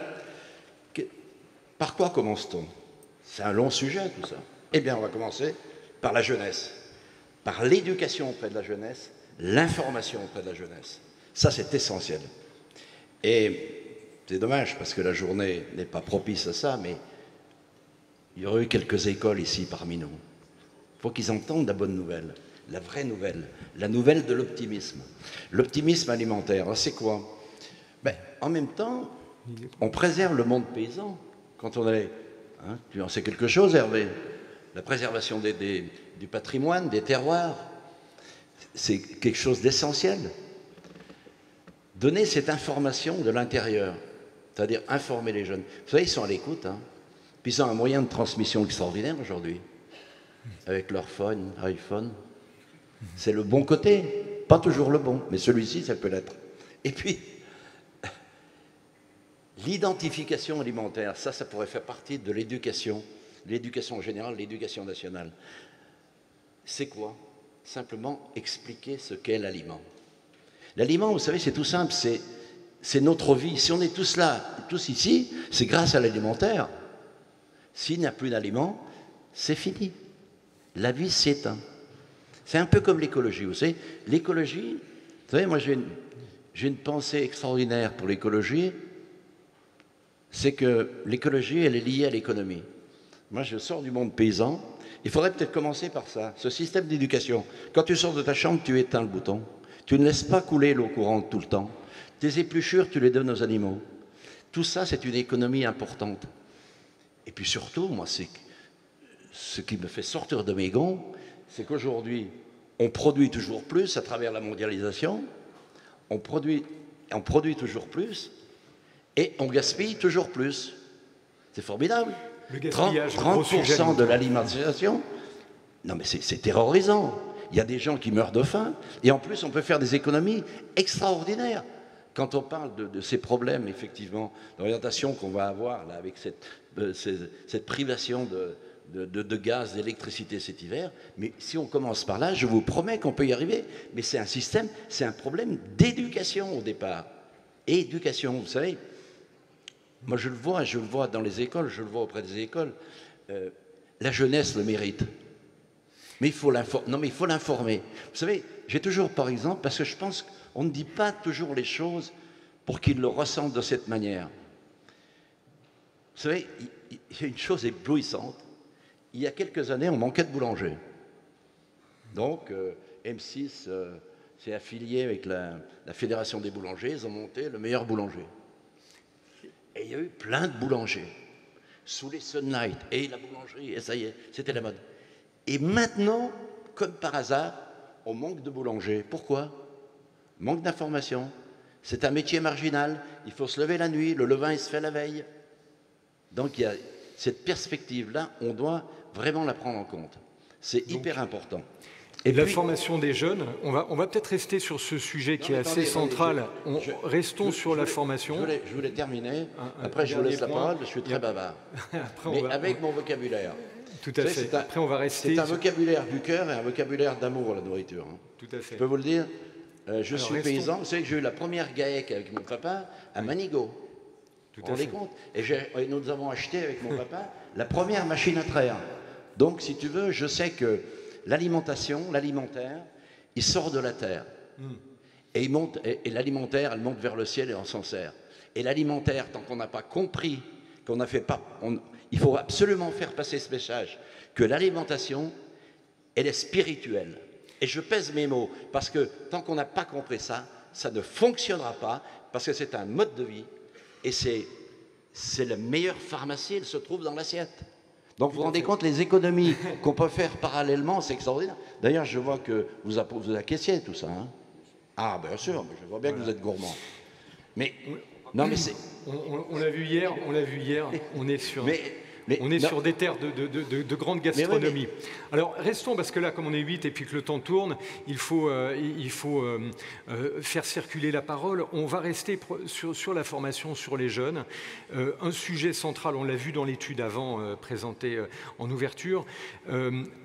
par quoi commence-t-on? C'est un long sujet, tout ça. Eh bien, on va commencer par la jeunesse, par l'éducation auprès de la jeunesse, l'information auprès de la jeunesse. Ça, c'est essentiel. Et c'est dommage, parce que la journée n'est pas propice à ça, mais il y aurait eu quelques écoles ici parmi nous. Il faut qu'ils entendent la bonne nouvelle, la vraie nouvelle, la nouvelle de l'optimisme. L'optimisme alimentaire, c'est quoi? En même temps, on préserve le monde paysan. Quand on est... Hein, tu en sais quelque chose, Hervé? La préservation du patrimoine, des terroirs, c'est quelque chose d'essentiel. Donner cette information de l'intérieur, c'est-à-dire informer les jeunes. Vous savez, ils sont à l'écoute, hein. Puis ils ont un moyen de transmission extraordinaire aujourd'hui, avec leur iPhone. C'est le bon côté, pas toujours le bon, mais celui-ci, ça peut l'être. Et puis, l'identification alimentaire, ça pourrait faire partie de l'éducation générale, l'éducation nationale. C'est quoi? Simplement expliquer ce qu'est l'aliment. L'aliment, vous savez, c'est tout simple, c'est notre vie. Si on est tous là, tous ici, c'est grâce à l'alimentaire. S'il n'y a plus d'aliments, c'est fini. La vie s'éteint. C'est un peu comme l'écologie, vous savez. L'écologie, vous savez, moi j'ai une pensée extraordinaire pour l'écologie. C'est que l'écologie, elle est liée à l'économie. Moi, je sors du monde paysan. Il faudrait peut-être commencer par ça, ce système d'éducation. Quand tu sors de ta chambre, tu éteins le bouton. Tu ne laisses pas couler l'eau courante tout le temps. Tes épluchures, tu les donnes aux animaux. Tout ça, c'est une économie importante. Et puis surtout, moi, ce qui me fait sortir de mes gonds, c'est qu'aujourd'hui, on produit toujours plus à travers la mondialisation. On produit toujours plus. Et on gaspille toujours plus. C'est formidable. Le gaspillage, 30% de l'alimentation. Non mais c'est terrorisant. Il y a des gens qui meurent de faim. Et en plus, on peut faire des économies extraordinaires. Quand on parle de ces problèmes, effectivement, d'orientation qu'on va avoir là, avec cette privation de gaz, d'électricité cet hiver, mais si on commence par là, je vous promets qu'on peut y arriver. Mais c'est un système, c'est un problème d'éducation au départ. Éducation, vous savez. Moi, je le vois dans les écoles, je le vois auprès des écoles. La jeunesse le mérite. Mais il faut l'informer. Vous savez, j'ai toujours, par exemple, parce que je pense qu'on ne dit pas toujours les choses pour qu'ils le ressentent de cette manière. Vous savez, il y a une chose éblouissante. Il y a quelques années, on manquait de boulangers. Donc, M6 s'est affilié avec la Fédération des boulangers. Ils ont monté le meilleur boulanger. Et il y a eu plein de boulangers, sous les sunlights, et la boulangerie, et ça y est, c'était la mode. Et maintenant, comme par hasard, on manque de boulangers. Pourquoi? Manque d'information. C'est un métier marginal, il faut se lever la nuit, le levain il se fait la veille. Donc il y a cette perspective-là, on doit vraiment la prendre en compte. C'est hyper important. Et la formation des jeunes, on va peut-être rester sur ce sujet qui est assez central. Restons sur la formation. Je voulais terminer. Après, je vous laisse la parole, je suis très bavard. Mais avec mon vocabulaire. Tout à fait. Après, on va rester. C'est un vocabulaire du cœur et un vocabulaire d'amour, la nourriture. Tout à fait. Je peux vous le dire. Je suis paysan. Vous savez que j'ai eu la première GAEC avec mon papa à Manigot. Vous vous rendez compte? Et nous avons acheté avec mon papa la première machine à traire. Donc, si tu veux, je sais que l'alimentaire, il sort de la terre. Et l'alimentaire, elle monte vers le ciel et on s'en sert. Et l'alimentaire, tant qu'on n'a pas compris, qu'on n'a fait pas... il faut absolument faire passer ce message, que l'alimentation, elle est spirituelle. Et je pèse mes mots, parce que tant qu'on n'a pas compris ça, ça ne fonctionnera pas, parce que c'est un mode de vie, et c'est la meilleure pharmacie, elle se trouve dans l'assiette. Donc vous vous rendez compte, les économies qu'on peut faire parallèlement, c'est extraordinaire. D'ailleurs, je vois que vous acquiescez tout ça. Hein. Ah, bien sûr, mais je vois bien que vous êtes gourmand. Mais, non, mais c'est... On l'a vu hier, on est sur... sur des terres de grande gastronomie. Alors, restons, parce que là, comme on est 8 et puis que le temps tourne, il faut faire circuler la parole. On va rester sur la formation, sur les jeunes. Un sujet central, on l'a vu dans l'étude avant, présentée en ouverture.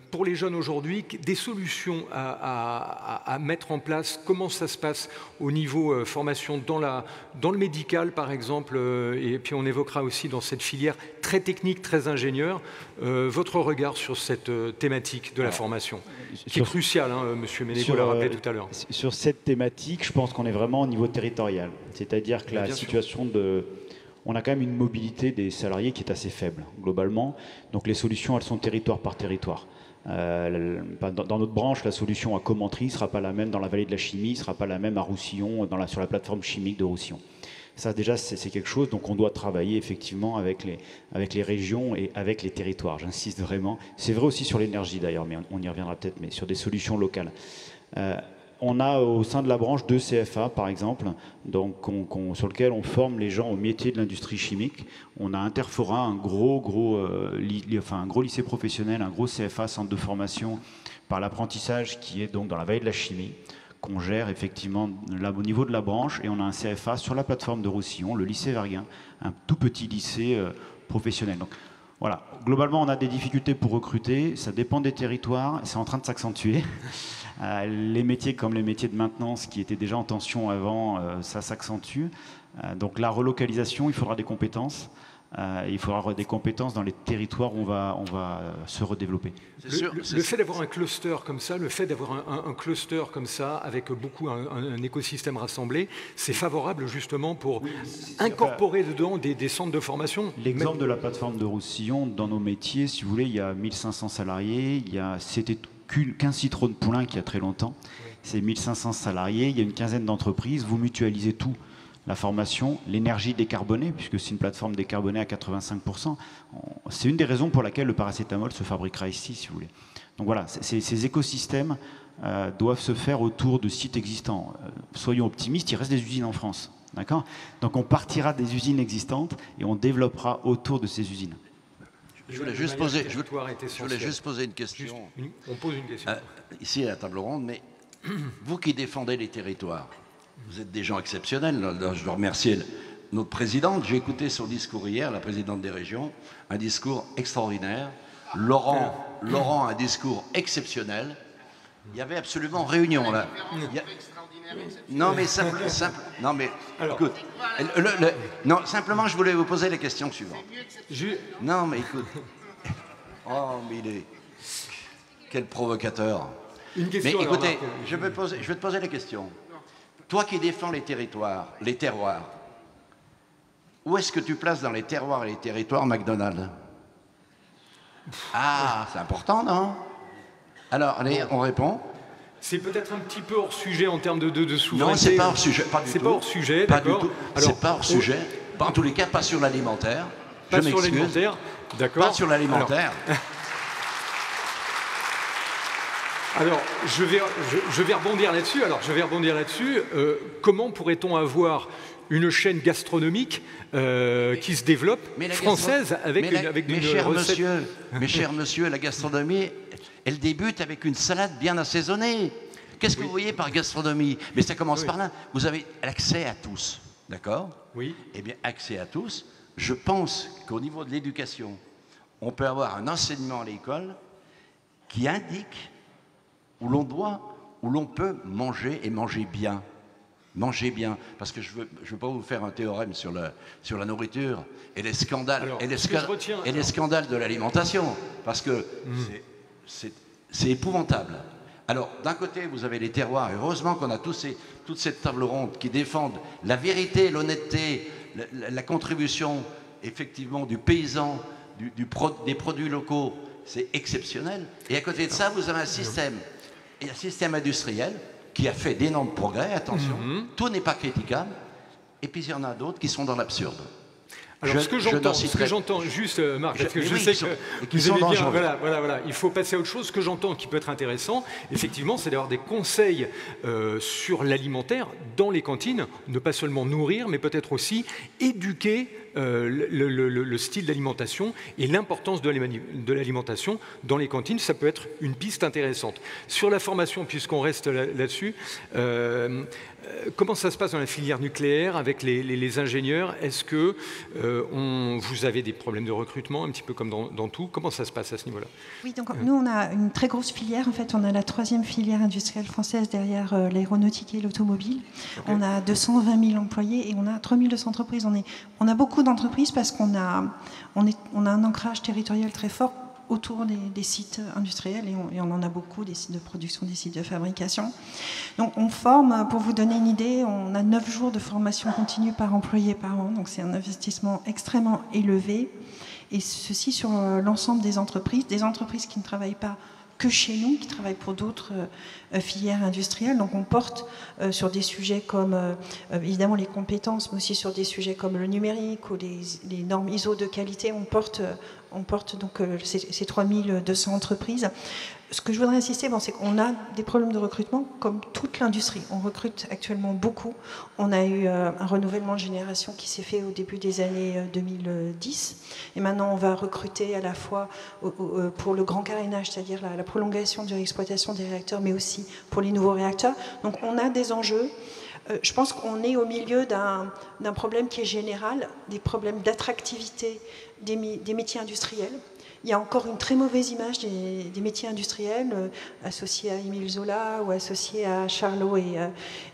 Pour les jeunes aujourd'hui, des solutions à mettre en place, comment ça se passe au niveau formation dans le médical par exemple, et puis on évoquera aussi dans cette filière très technique, très ingénieure, votre regard sur cette thématique de la formation, qui est cruciale, hein, Monsieur Ménégo l'a rappelé tout à l'heure. Sur cette thématique, je pense qu'on est vraiment au niveau territorial, c'est-à-dire que la situation de... On a quand même une mobilité des salariés qui est assez faible, globalement, donc les solutions, elles sont territoire par territoire. Dans notre branche, la solution à Commentry ne sera pas la même dans la vallée de la chimie, ne sera pas la même à Roussillon, sur la plateforme chimique de Roussillon. Ça, déjà, c'est quelque chose, donc on doit travailler effectivement avec les régions et avec les territoires, j'insiste vraiment. C'est vrai aussi sur l'énergie d'ailleurs, mais on y reviendra peut-être, mais sur des solutions locales. On a au sein de la branche 2 CFA, par exemple, donc sur lequel on forme les gens au métier de l'industrie chimique. On a Interfora, un gros lycée professionnel, un gros CFA, centre de formation par l'apprentissage, qui est donc dans la vallée de la chimie, qu'on gère effectivement là, au niveau de la branche. Et on a un CFA sur la plateforme de Roussillon, le lycée Verguin, un tout petit lycée professionnel. Donc, voilà, globalement, on a des difficultés pour recruter, ça dépend des territoires, c'est en train de s'accentuer. Les métiers comme les métiers de maintenance qui étaient déjà en tension avant, ça s'accentue. Donc la relocalisation, il faudra des compétences. Il faudra des compétences dans les territoires où on va se redévelopper. Le fait d'avoir un cluster comme ça, avec un écosystème rassemblé, c'est favorable justement pour incorporer dedans des centres de formation. L'exemple de la plateforme de Roussillon, dans nos métiers, si vous voulez, il y a 1500 salariés, c'était qu'un citron de poulain qui a très longtemps. C'est 1500 salariés, il y a une quinzaine d'entreprises, vous mutualisez tout. La formation, l'énergie décarbonée, puisque c'est une plateforme décarbonée à 85%. C'est une des raisons pour laquelle le paracétamol se fabriquera ici, si vous voulez. Donc voilà, ces écosystèmes doivent se faire autour de sites existants. Soyons optimistes, il reste des usines en France. D'accord ? Donc on partira des usines existantes et on développera autour de ces usines. Je voulais juste poser une question. On pose une question. Ici à la table ronde, mais vous qui défendez les territoires, vous êtes des gens exceptionnels. Je dois remercier notre présidente. J'ai écouté son discours hier, la présidente des régions, un discours extraordinaire. Laurent, un discours exceptionnel. Il y avait absolument réunion là. Non mais simple. Non mais écoute. Non, simplement, je voulais vous poser les questions suivantes. Non mais écoute. Oh mais il est. Quel provocateur. Une question. Mais écoutez, je vais te poser les questions. Toi qui défends les territoires, les terroirs, où est-ce que tu places dans les terroirs et les territoires McDonald's? Ah, c'est important, non? Alors, allez, on répond. C'est peut-être un petit peu hors sujet en termes de souveraineté. Non, c'est pas hors sujet, pas du tout. C'est pas hors sujet, d'accord. C'est pas hors sujet. En tous les cas, pas sur l'alimentaire. Pas sur l'alimentaire, d'accord. Pas sur l'alimentaire. Alors, je vais rebondir là-dessus. Comment pourrait-on avoir une chaîne gastronomique qui se développe, française, avec une recette... Mes chers monsieur, la gastronomie, elle débute avec une salade bien assaisonnée. Qu'est-ce que vous voyez par gastronomie? Mais ça commence par là. Vous avez l'accès à tous, d'accord? Oui. Eh bien, accès à tous. Je pense qu'au niveau de l'éducation, on peut avoir un enseignement à l'école qui indique où l'on peut manger et manger bien. Manger bien, parce que je veux pas vous faire un théorème sur la nourriture et les scandales, les scandales de l'alimentation, parce que c'est épouvantable. Alors, d'un côté, vous avez les terroirs, et heureusement qu'on a toute cette table ronde qui défendent la vérité, l'honnêteté, la contribution, effectivement, du paysan, des produits locaux, c'est exceptionnel. Et à côté de ça, vous avez un système industriel qui a fait d'énormes progrès, attention, tout n'est pas critiquable, et puis il y en a d'autres qui sont dans l'absurde. Alors, ce que j'entends, juste, Marc, parce que je sais que vous aimez bien, voilà, il faut passer à autre chose. Ce que j'entends qui peut être intéressant, effectivement, c'est d'avoir des conseils sur l'alimentaire dans les cantines, ne pas seulement nourrir, mais peut-être aussi éduquer le style d'alimentation et l'importance de l'alimentation dans les cantines. Ça peut être une piste intéressante. Sur la formation, puisqu'on reste là-dessus, comment ça se passe dans la filière nucléaire avec les ingénieurs? Est-ce que vous avez des problèmes de recrutement, un petit peu comme dans tout? Comment ça se passe à ce niveau-là? Oui, donc nous, on a une très grosse filière. En fait, on a la 3e filière industrielle française derrière l'aéronautique et l'automobile. Okay. On a 220 000 employés et on a 3200 entreprises. On a beaucoup d'entreprises parce qu'on a un ancrage territorial très fort autour des sites industriels et on en a beaucoup, des sites de production, des sites de fabrication. Donc on forme, pour vous donner une idée, on a 9 jours de formation continue par employé par an, donc c'est un investissement extrêmement élevé, et ceci sur l'ensemble des entreprises qui ne travaillent pas que chez nous, qui travaillent pour d'autres filières industrielles. Donc on porte sur des sujets comme évidemment les compétences, mais aussi sur des sujets comme le numérique ou les normes ISO de qualité. On porte donc ces 3200 entreprises. Ce que je voudrais insister, c'est qu'on a des problèmes de recrutement comme toute l'industrie. On recrute actuellement beaucoup. On a eu un renouvellement de génération qui s'est fait au début des années 2010. Et maintenant, on va recruter à la fois pour le grand carénage, c'est-à-dire la prolongation de l'exploitation des réacteurs, mais aussi pour les nouveaux réacteurs. Donc on a des enjeux. Je pense qu'on est au milieu d'un problème qui est général, des problèmes d'attractivité des métiers industriels. Il y a encore une très mauvaise image des métiers industriels associés à Émile Zola ou associés à Charlot et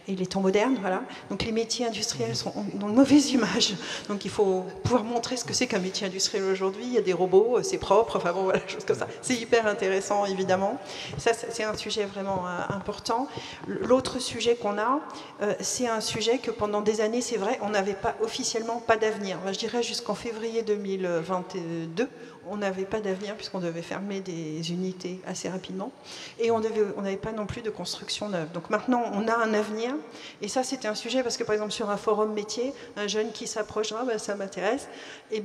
les temps modernes. Voilà. Donc les métiers industriels ont une mauvaise image. Donc il faut pouvoir montrer ce que c'est qu'un métier industriel aujourd'hui. Il y a des robots, c'est propre, enfin bon, voilà, choses comme ça. C'est hyper intéressant, évidemment. Ça, c'est un sujet vraiment important. L'autre sujet qu'on a, c'est un sujet que pendant des années, c'est vrai, on n'avait pas officiellement pas d'avenir. Je dirais jusqu'en février 2022, on n'avait pas d'avenir puisqu'on devait fermer des unités assez rapidement et on n'avait pas non plus de construction neuve. Donc maintenant, on a un avenir et ça, c'était un sujet parce que par exemple sur un forum métier, un jeune qui s'approche, ça m'intéresse, et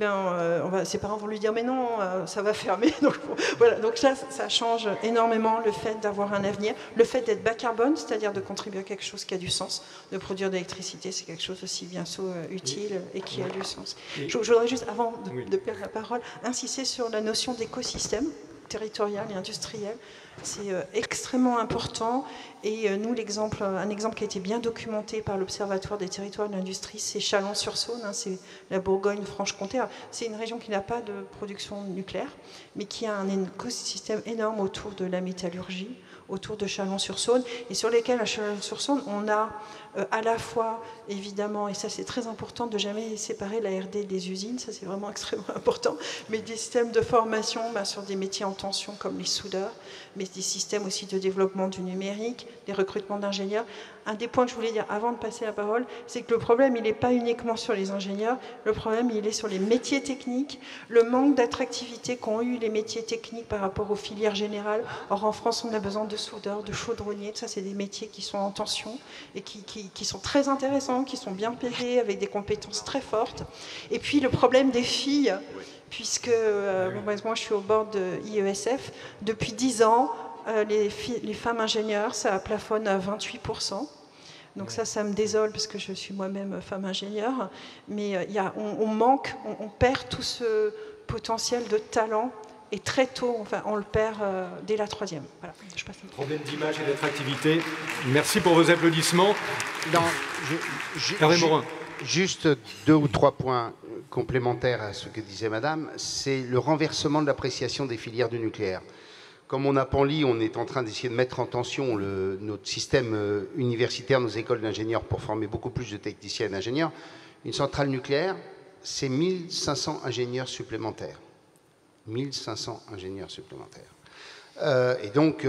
ses parents vont lui dire mais non, ça va fermer. Donc voilà, donc ça change énormément le fait d'avoir un avenir, le fait d'être bas carbone, c'est-à-dire de contribuer à quelque chose qui a du sens, de produire de l'électricité, c'est quelque chose aussi bien sûr utile et qui a du sens. Je voudrais juste, avant de perdre la parole, insister sur la notion d'écosystème territorial et industriel. C'est extrêmement important et nous, un exemple qui a été bien documenté par l'Observatoire des territoires de l'industrie, c'est Chalon-sur-Saône, c'est la Bourgogne-Franche-Comté. C'est une région qui n'a pas de production nucléaire, mais qui a un écosystème énorme autour de la métallurgie, autour de Chalon-sur-Saône, et sur lesquels à Chalon-sur-Saône, on a à la fois, évidemment, et ça c'est très important, de jamais séparer la R&D des usines, ça c'est vraiment extrêmement important, mais des systèmes de formation sur des métiers en tension comme les soudeurs, mais des systèmes aussi de développement du numérique, des recrutements d'ingénieurs. Un des points que je voulais dire avant de passer la parole, c'est que le problème, il n'est pas uniquement sur les ingénieurs, le problème, il est sur les métiers techniques, le manque d'attractivité qu'ont eu les métiers techniques par rapport aux filières générales. Or, en France, on a besoin de soudeurs, de chaudronniers, ça, c'est des métiers qui sont en tension et qui sont très intéressants, qui sont bien payés, avec des compétences très fortes. Et puis, le problème des filles, puisque moi, je suis au bord de IESF, depuis 10 ans, les femmes ingénieures, ça plafonne à 28%. Donc ça me désole parce que je suis moi-même femme ingénieure. Mais on perd tout ce potentiel de talent et très tôt, on le perd dès la 3e. Voilà, je passe. Problème d'image et d'attractivité. Merci pour vos applaudissements. Hervé Morin. Juste 2 ou 3 points complémentaires à ce que disait Madame. C'est le renversement de l'appréciation des filières du nucléaire. Comme on a Panly, on est en train d'essayer de mettre en tension notre système universitaire, nos écoles d'ingénieurs pour former beaucoup plus de techniciens et d'ingénieurs. Une centrale nucléaire, c'est 1500 ingénieurs supplémentaires. 1500 ingénieurs supplémentaires. Et donc,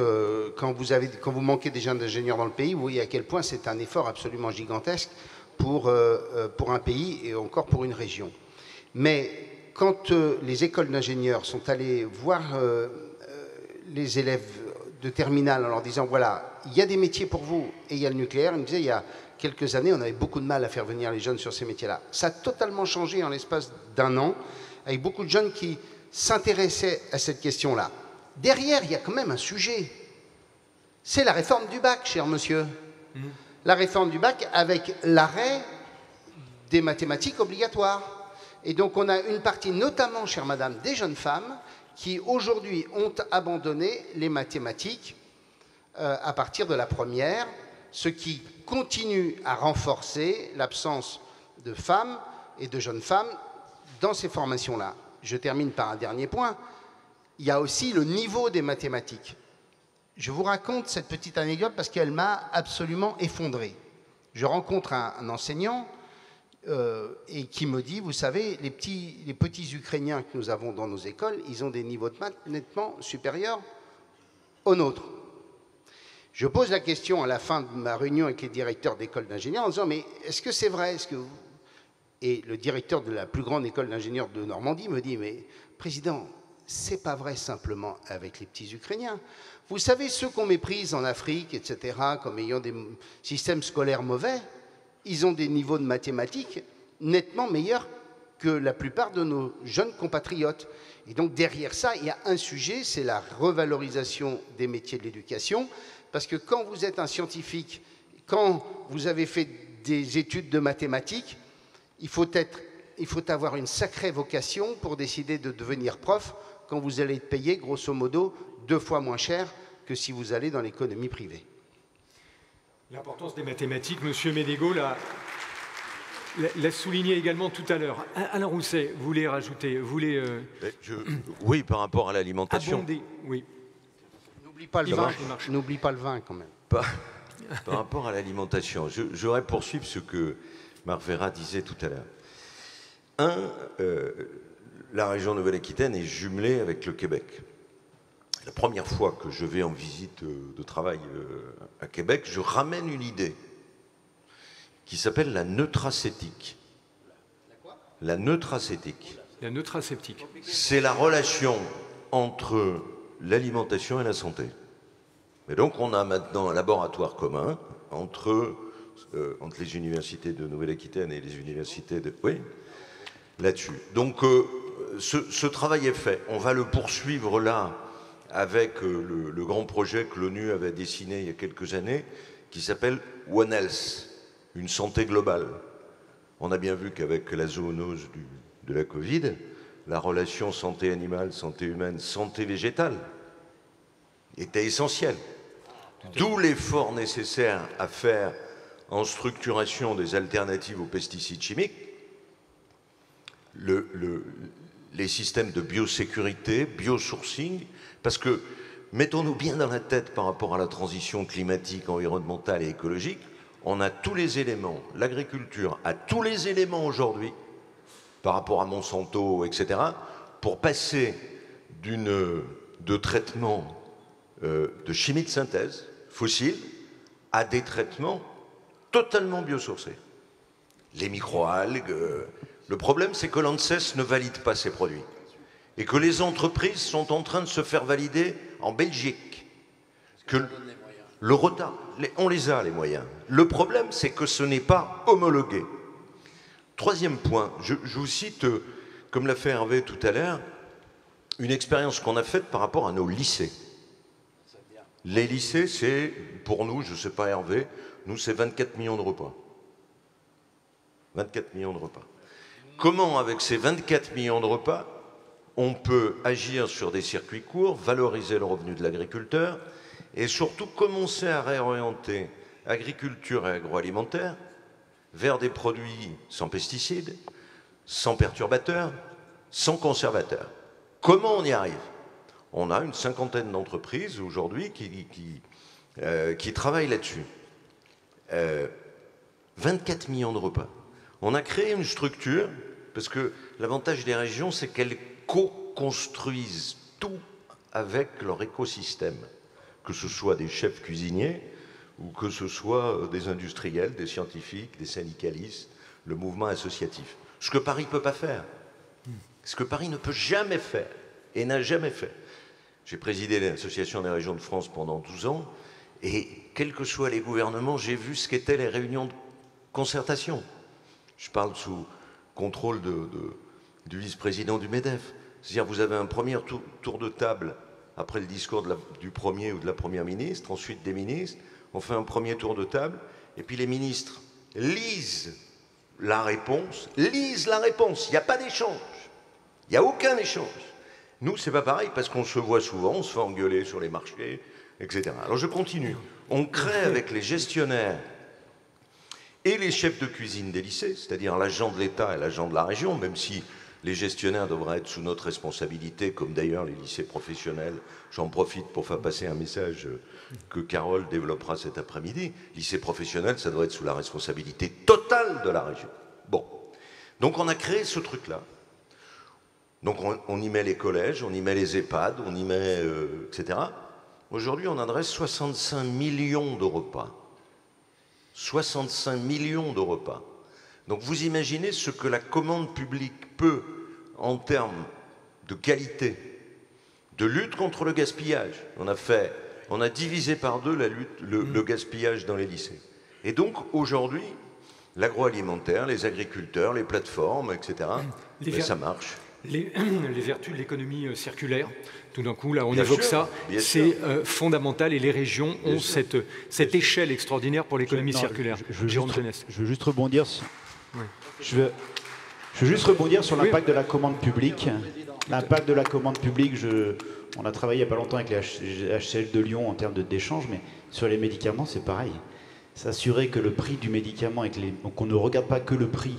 quand vous manquez déjà d'ingénieurs dans le pays, vous voyez à quel point c'est un effort absolument gigantesque pour un pays et encore pour une région. Mais quand les écoles d'ingénieurs sont allées voir les élèves terminale en leur disant, voilà, il y a des métiers pour vous et il y a le nucléaire. Ils me disaient, il y a quelques années, on avait beaucoup de mal à faire venir les jeunes sur ces métiers-là. Ça a totalement changé en l'espace d'1 an, avec beaucoup de jeunes qui s'intéressaient à cette question-là. Derrière, il y a quand même un sujet. C'est la réforme du bac, cher monsieur. La réforme du bac avec l'arrêt des mathématiques obligatoires. Et donc on a une partie, notamment, chère madame, des jeunes femmes qui aujourd'hui ont abandonné les mathématiques à partir de la première, ce qui continue à renforcer l'absence de femmes et de jeunes femmes dans ces formations-là. Je termine par un dernier point. Il y a aussi le niveau des mathématiques. Je vous raconte cette petite anecdote parce qu'elle m'a absolument effondré. Je rencontre un enseignant et qui me dit, vous savez, les petits Ukrainiens que nous avons dans nos écoles, ils ont des niveaux de maths nettement supérieurs aux nôtres. Je pose la question à la fin de ma réunion avec les directeurs d'écoles d'ingénieurs en disant, mais est-ce que c'est vrai, Et le directeur de la plus grande école d'ingénieurs de Normandie me dit, mais président, c'est pas vrai simplement avec les petits Ukrainiens. Vous savez, ceux qu'on méprise en Afrique, etc., comme ayant des systèmes scolaires mauvais, ils ont des niveaux de mathématiques nettement meilleurs que la plupart de nos jeunes compatriotes. Et donc derrière ça, il y a un sujet, c'est la revalorisation des métiers de l'éducation, parce que quand vous êtes un scientifique, quand vous avez fait des études de mathématiques, il faut avoir une sacrée vocation pour décider de devenir prof quand vous allez être payé, grosso modo, 2 fois moins cher que si vous allez dans l'économie privée. L'importance des mathématiques, M. Ménégo l'a souligné également tout à l'heure. Alain Rousset, vous voulez rajouter, oui, par rapport à l'alimentation. Oui. N'oublie pas le vin. N'oublie pas le vin quand même. Par rapport à l'alimentation, je voudrais poursuivre ce que Marc Verrat disait tout à l'heure. La région Nouvelle-Aquitaine est jumelée avec le Québec. La première fois que je vais en visite de travail à Québec, je ramène une idée qui s'appelle la neutracétique. La neutracétique. La neutracétique. C'est la relation entre l'alimentation et la santé. Et donc on a maintenant un laboratoire commun entre les universités de Nouvelle-Aquitaine et les universités de... Oui, là-dessus. Donc ce travail est fait. On va le poursuivre là avec le grand projet que l'ONU avait dessiné il y a quelques années, qui s'appelle One Health, une santé globale. On a bien vu qu'avec la zoonose de la Covid, la relation santé animale, santé humaine, santé végétale était essentielle. D'où l'effort nécessaire à faire en structuration des alternatives aux pesticides chimiques, les systèmes de biosécurité, biosourcing, parce que, mettons-nous bien dans la tête par rapport à la transition climatique, environnementale et écologique, on a tous les éléments, l'agriculture a tous les éléments aujourd'hui, par rapport à Monsanto, etc., pour passer de traitements de chimie de synthèse fossile à des traitements totalement biosourcés. Les microalgues. Le problème, c'est que l'ANSES ne valide pas ces produits et que les entreprises sont en train de se faire valider en Belgique. Que le retard, on les a, les moyens. Le problème, c'est que ce n'est pas homologué. Troisième point, je vous cite, comme l'a fait Hervé tout à l'heure, une expérience qu'on a faite par rapport à nos lycées. Les lycées, c'est, pour nous, je ne sais pas Hervé, nous, c'est 24 millions de repas. 24 millions de repas. Comment, avec ces 24 millions de repas, on peut agir sur des circuits courts, valoriser le revenu de l'agriculteur et surtout commencer à réorienter agriculture et agroalimentaire vers des produits sans pesticides, sans perturbateurs, sans conservateurs. Comment on y arrive? On a une 50aine d'entreprises aujourd'hui qui travaillent là-dessus. 24 millions de repas. On a créé une structure, parce que l'avantage des régions, c'est qu'elles co-construisent tout avec leur écosystème, que ce soit des chefs cuisiniers ou que ce soit des industriels, des scientifiques, des syndicalistes, le mouvement associatif. Ce que Paris ne peut pas faire, ce que Paris ne peut jamais faire et n'a jamais fait. J'ai présidé l'Association des régions de France pendant 12 ans, et quels que soient les gouvernements, j'ai vu ce qu'étaient les réunions de concertation. Je parle sous contrôle du vice-président du MEDEF. C'est-à-dire, vous avez un premier tour de table après le discours du Premier ou de la Première ministre, ensuite des ministres, on fait un premier tour de table, et puis les ministres lisent la réponse, il n'y a pas d'échange, il n'y a aucun échange. Nous, c'est pas pareil, parce qu'on se voit souvent, on se fait engueuler sur les marchés, etc. Alors je continue. On crée avec les gestionnaires et les chefs de cuisine des lycées, c'est-à-dire l'agent de l'État et l'agent de la région, même si les gestionnaires devraient être sous notre responsabilité, comme d'ailleurs les lycées professionnels. J'en profite pour faire passer un message que Carole développera cet après-midi. Lycée professionnel, ça doit être sous la responsabilité totale de la région. Bon. Donc on a créé ce truc-là. Donc on y met les collèges, on y met les EHPAD, on y met, etc. Aujourd'hui, on adresse 65 millions de repas. 65 millions de repas. Donc vous imaginez ce que la commande publique peut, en termes de qualité, de lutte contre le gaspillage. On a divisé par 2 le gaspillage dans les lycées. Et donc aujourd'hui, l'agroalimentaire, les agriculteurs, les plateformes, etc., ça marche. Les vertus de l'économie circulaire, tout d'un coup, là, on évoque ça, c'est fondamental, et les régions ont cette échelle extraordinaire pour l'économie circulaire. Je veux juste rebondir sur... Oui. Je veux juste rebondir sur l'impact de la commande publique. L'impact de la commande publique, on a travaillé il n'y a pas longtemps avec les HCL de Lyon en termes d'échange, mais sur les médicaments, c'est pareil. S'assurer que le prix du médicament, donc on ne regarde pas que le prix,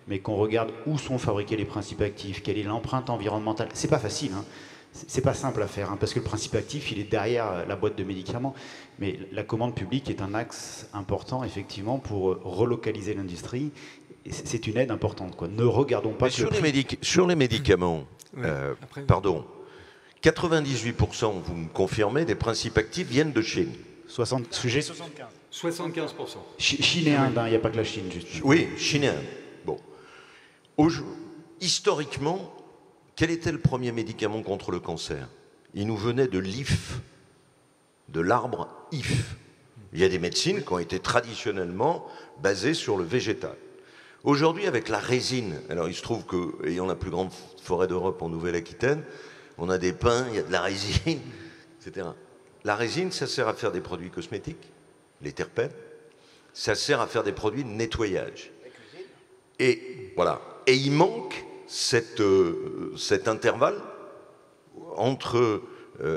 mais qu'on regarde où sont fabriqués les principes actifs, quelle est l'empreinte environnementale. C'est pas facile, hein. C'est pas simple à faire, hein, parce que le principe actif, il est derrière la boîte de médicaments. Mais la commande publique est un axe important, effectivement, pour relocaliser l'industrie. C'est une aide importante, quoi. Ne regardons pas sur les médicaments, pardon, 98%, vous me confirmez, des principes actifs viennent de Chine. 75%. Chine et Inde, il n'y a pas que la Chine, juste. Oui, Chine et Inde. Bon. Historiquement, quel était le premier médicament contre le cancer? Il nous venait de l'if, de l'arbre if. Il y a des médecines qui ont été traditionnellement basées sur le végétal. Aujourd'hui, avec la résine, alors il se trouve qu'ayant la plus grande forêt d'Europe en Nouvelle-Aquitaine, on a des pins, il y a de la résine, etc. La résine, ça sert à faire des produits cosmétiques, les terpènes, ça sert à faire des produits de nettoyage. Et voilà. Et il manque cet intervalle entre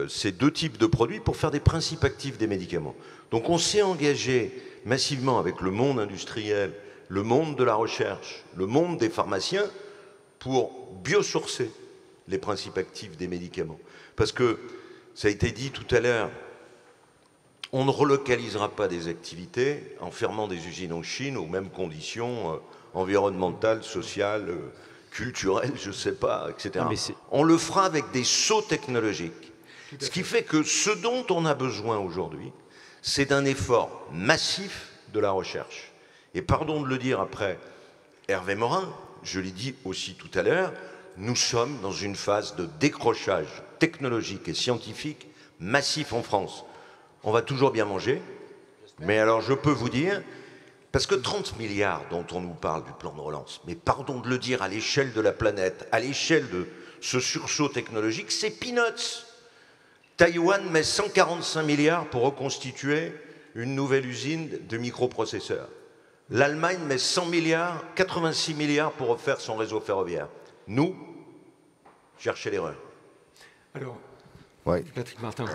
ces 2 types de produits pour faire des principes actifs des médicaments. Donc on s'est engagé massivement avec le monde industriel, le monde de la recherche, le monde des pharmaciens, pour biosourcer les principes actifs des médicaments. Parce que, ça a été dit tout à l'heure, on ne relocalisera pas des activités en fermant des usines en Chine aux mêmes conditions environnementales, sociales, culturelles, je ne sais pas, etc. On le fera avec des sauts technologiques. Ce qui fait que ce dont on a besoin aujourd'hui, c'est d'un effort massif de la recherche. Et pardon de le dire après Hervé Morin, je l'ai dit aussi tout à l'heure, nous sommes dans une phase de décrochage technologique et scientifique massif en France. On va toujours bien manger, mais alors je peux vous dire, parce que 30 milliards dont on nous parle du plan de relance, mais pardon de le dire à l'échelle de la planète, à l'échelle de ce sursaut technologique, c'est peanuts. Taïwan met 145 milliards pour reconstituer une nouvelle usine de microprocesseurs. L'Allemagne met 100 milliards, 86 milliards pour refaire son réseau ferroviaire. Nous, cherchez l'erreur. Alors, Patrick Martin.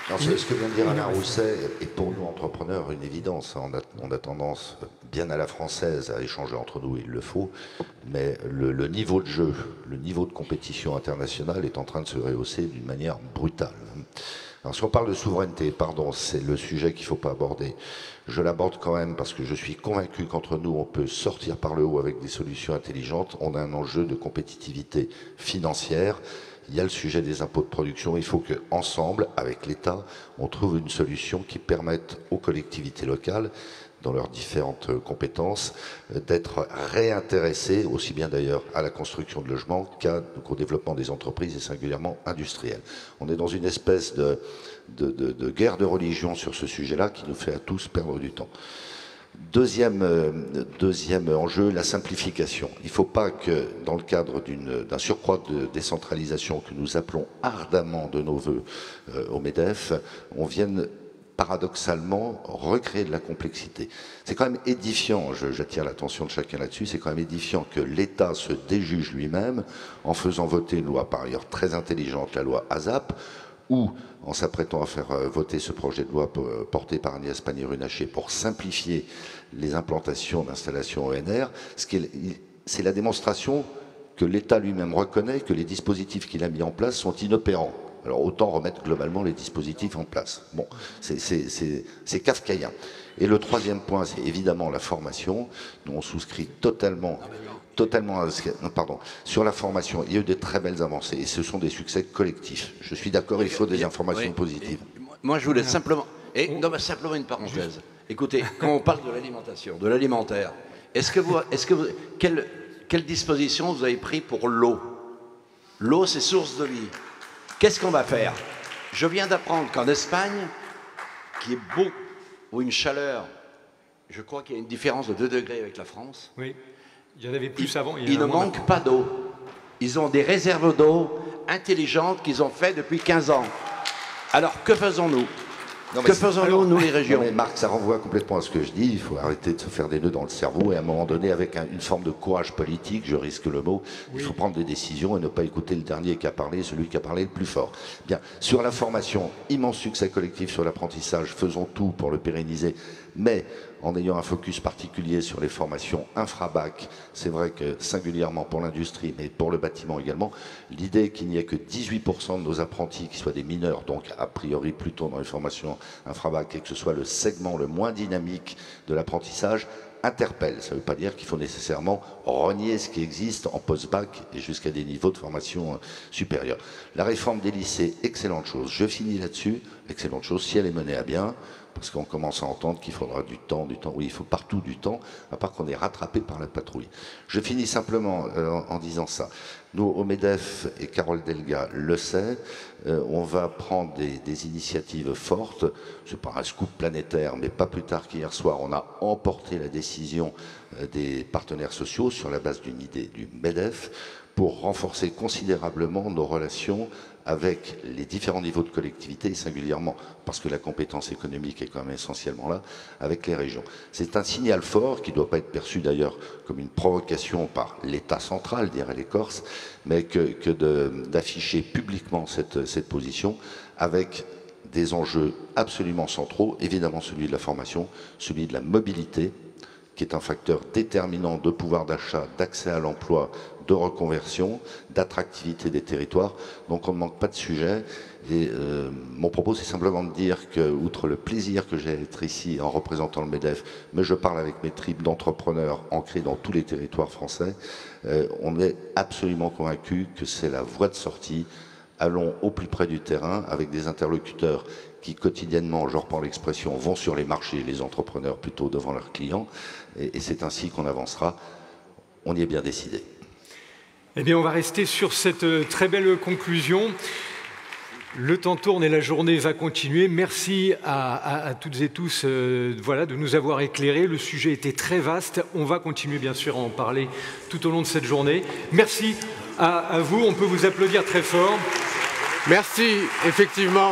Alors, ce que vient de dire Alain Rousset est pour nous entrepreneurs une évidence. On a tendance, bien à la française, à échanger entre nous, il le faut, mais le niveau de jeu, le niveau de compétition internationale est en train de se rehausser d'une manière brutale. Alors, si on parle de souveraineté, pardon, c'est le sujet qu'il ne faut pas aborder. Je l'aborde quand même parce que je suis convaincu qu'entre nous, on peut sortir par le haut avec des solutions intelligentes. On a un enjeu de compétitivité financière. Il y a le sujet des impôts de production. Il faut qu'ensemble, avec l'État, on trouve une solution qui permette aux collectivités locales dans leurs différentes compétences, d'être réintéressés, aussi bien d'ailleurs à la construction de logements qu'au développement des entreprises et singulièrement industrielles. On est dans une espèce de guerre de religion sur ce sujet-là qui nous fait à tous perdre du temps. Deuxième enjeu, la simplification. Il ne faut pas que, dans le cadre d'un surcroît de décentralisation que nous appelons ardemment de nos voeux au MEDEF, on vienne paradoxalement recréer de la complexité. C'est quand même édifiant, j'attire l'attention de chacun là-dessus, c'est quand même édifiant que l'État se déjuge lui-même en faisant voter une loi par ailleurs très intelligente, la loi ASAP, ou en s'apprêtant à faire voter ce projet de loi porté par Agnès Pannier-Runacher pour simplifier les implantations d'installations ENR, c'est la démonstration que l'État lui-même reconnaît que les dispositifs qu'il a mis en place sont inopérants. Alors autant remettre globalement les dispositifs en place. Bon, c'est kafkaïen. Et le troisième point, c'est évidemment la formation. Nous, on souscrit totalement sur la formation, il y a eu de très belles avancées et ce sont des succès collectifs. Je suis d'accord, il faut des informations positives. Moi, je voulais simplement, simplement une parenthèse. Écoutez, quand on parle de l'alimentation, de l'alimentaire, quelle disposition vous avez pris pour l'eau? L'eau, c'est source de vie. Qu'est-ce qu'on va faire? Je viens d'apprendre qu'en Espagne, qui est beau, où une chaleur, je crois qu'il y a une différence de 2 degrés avec la France. Oui. Il y en avait plus avant. Il ne manque pas d'eau. Ils ont des réserves d'eau intelligentes qu'ils ont fait depuis 15 ans. Alors, que faisons-nous? Que faisons-nous, nous, les régions? Mais Marc, ça renvoie complètement à ce que je dis. Il faut arrêter de se faire des nœuds dans le cerveau et à un moment donné, avec une forme de courage politique, je risque le mot, il faut prendre des décisions et ne pas écouter le dernier qui a parlé, celui qui a parlé le plus fort. Bien, sur la formation, immense succès collectif sur l'apprentissage, faisons tout pour le pérenniser, mais en ayant un focus particulier sur les formations infra-bac. C'est vrai que singulièrement pour l'industrie, mais pour le bâtiment également, l'idée qu'il n'y ait que 18% de nos apprentis qui soient des mineurs, donc a priori plutôt dans les formations infra-bac, et que ce soit le segment le moins dynamique de l'apprentissage, interpelle. Ça ne veut pas dire qu'il faut nécessairement renier ce qui existe en post-bac et jusqu'à des niveaux de formation supérieurs. La réforme des lycées, excellente chose. Je finis là-dessus, excellente chose, si elle est menée à bien, parce qu'on commence à entendre qu'il faudra du temps, oui, il faut partout du temps, à part qu'on est rattrapé par la patrouille. Je finis simplement en disant ça. Nous, au MEDEF, et Carole Delga le sait, on va prendre des initiatives fortes. C'est pas un scoop planétaire, mais pas plus tard qu'hier soir, on a emporté la décision des partenaires sociaux sur la base d'une idée du MEDEF pour renforcer considérablement nos relations avec les différents niveaux de collectivité et singulièrement, parce que la compétence économique est quand même essentiellement là, avec les régions. C'est un signal fort qui ne doit pas être perçu d'ailleurs comme une provocation par l'État central, dirait les Corses, mais que d'afficher publiquement cette position avec des enjeux absolument centraux, évidemment celui de la formation, celui de la mobilité, qui est un facteur déterminant de pouvoir d'achat, d'accès à l'emploi, de reconversion, d'attractivité des territoires. Donc on ne manque pas de sujet. Et mon propos, c'est simplement de dire que, outre le plaisir que j'ai d'être ici en représentant le MEDEF, mais je parle avec mes tripes d'entrepreneurs ancrés dans tous les territoires français, on est absolument convaincus que c'est la voie de sortie. Allons au plus près du terrain avec des interlocuteurs qui quotidiennement, je reprends l'expression, vont sur les marchés, les entrepreneurs plutôt devant leurs clients, et c'est ainsi qu'on avancera. On y est bien décidé. Eh bien, on va rester sur cette très belle conclusion. Le temps tourne et la journée va continuer. Merci à toutes et tous de nous avoir éclairés. Le sujet était très vaste. On va continuer bien sûr à en parler tout au long de cette journée. Merci à vous. On peut vous applaudir très fort. Merci, effectivement.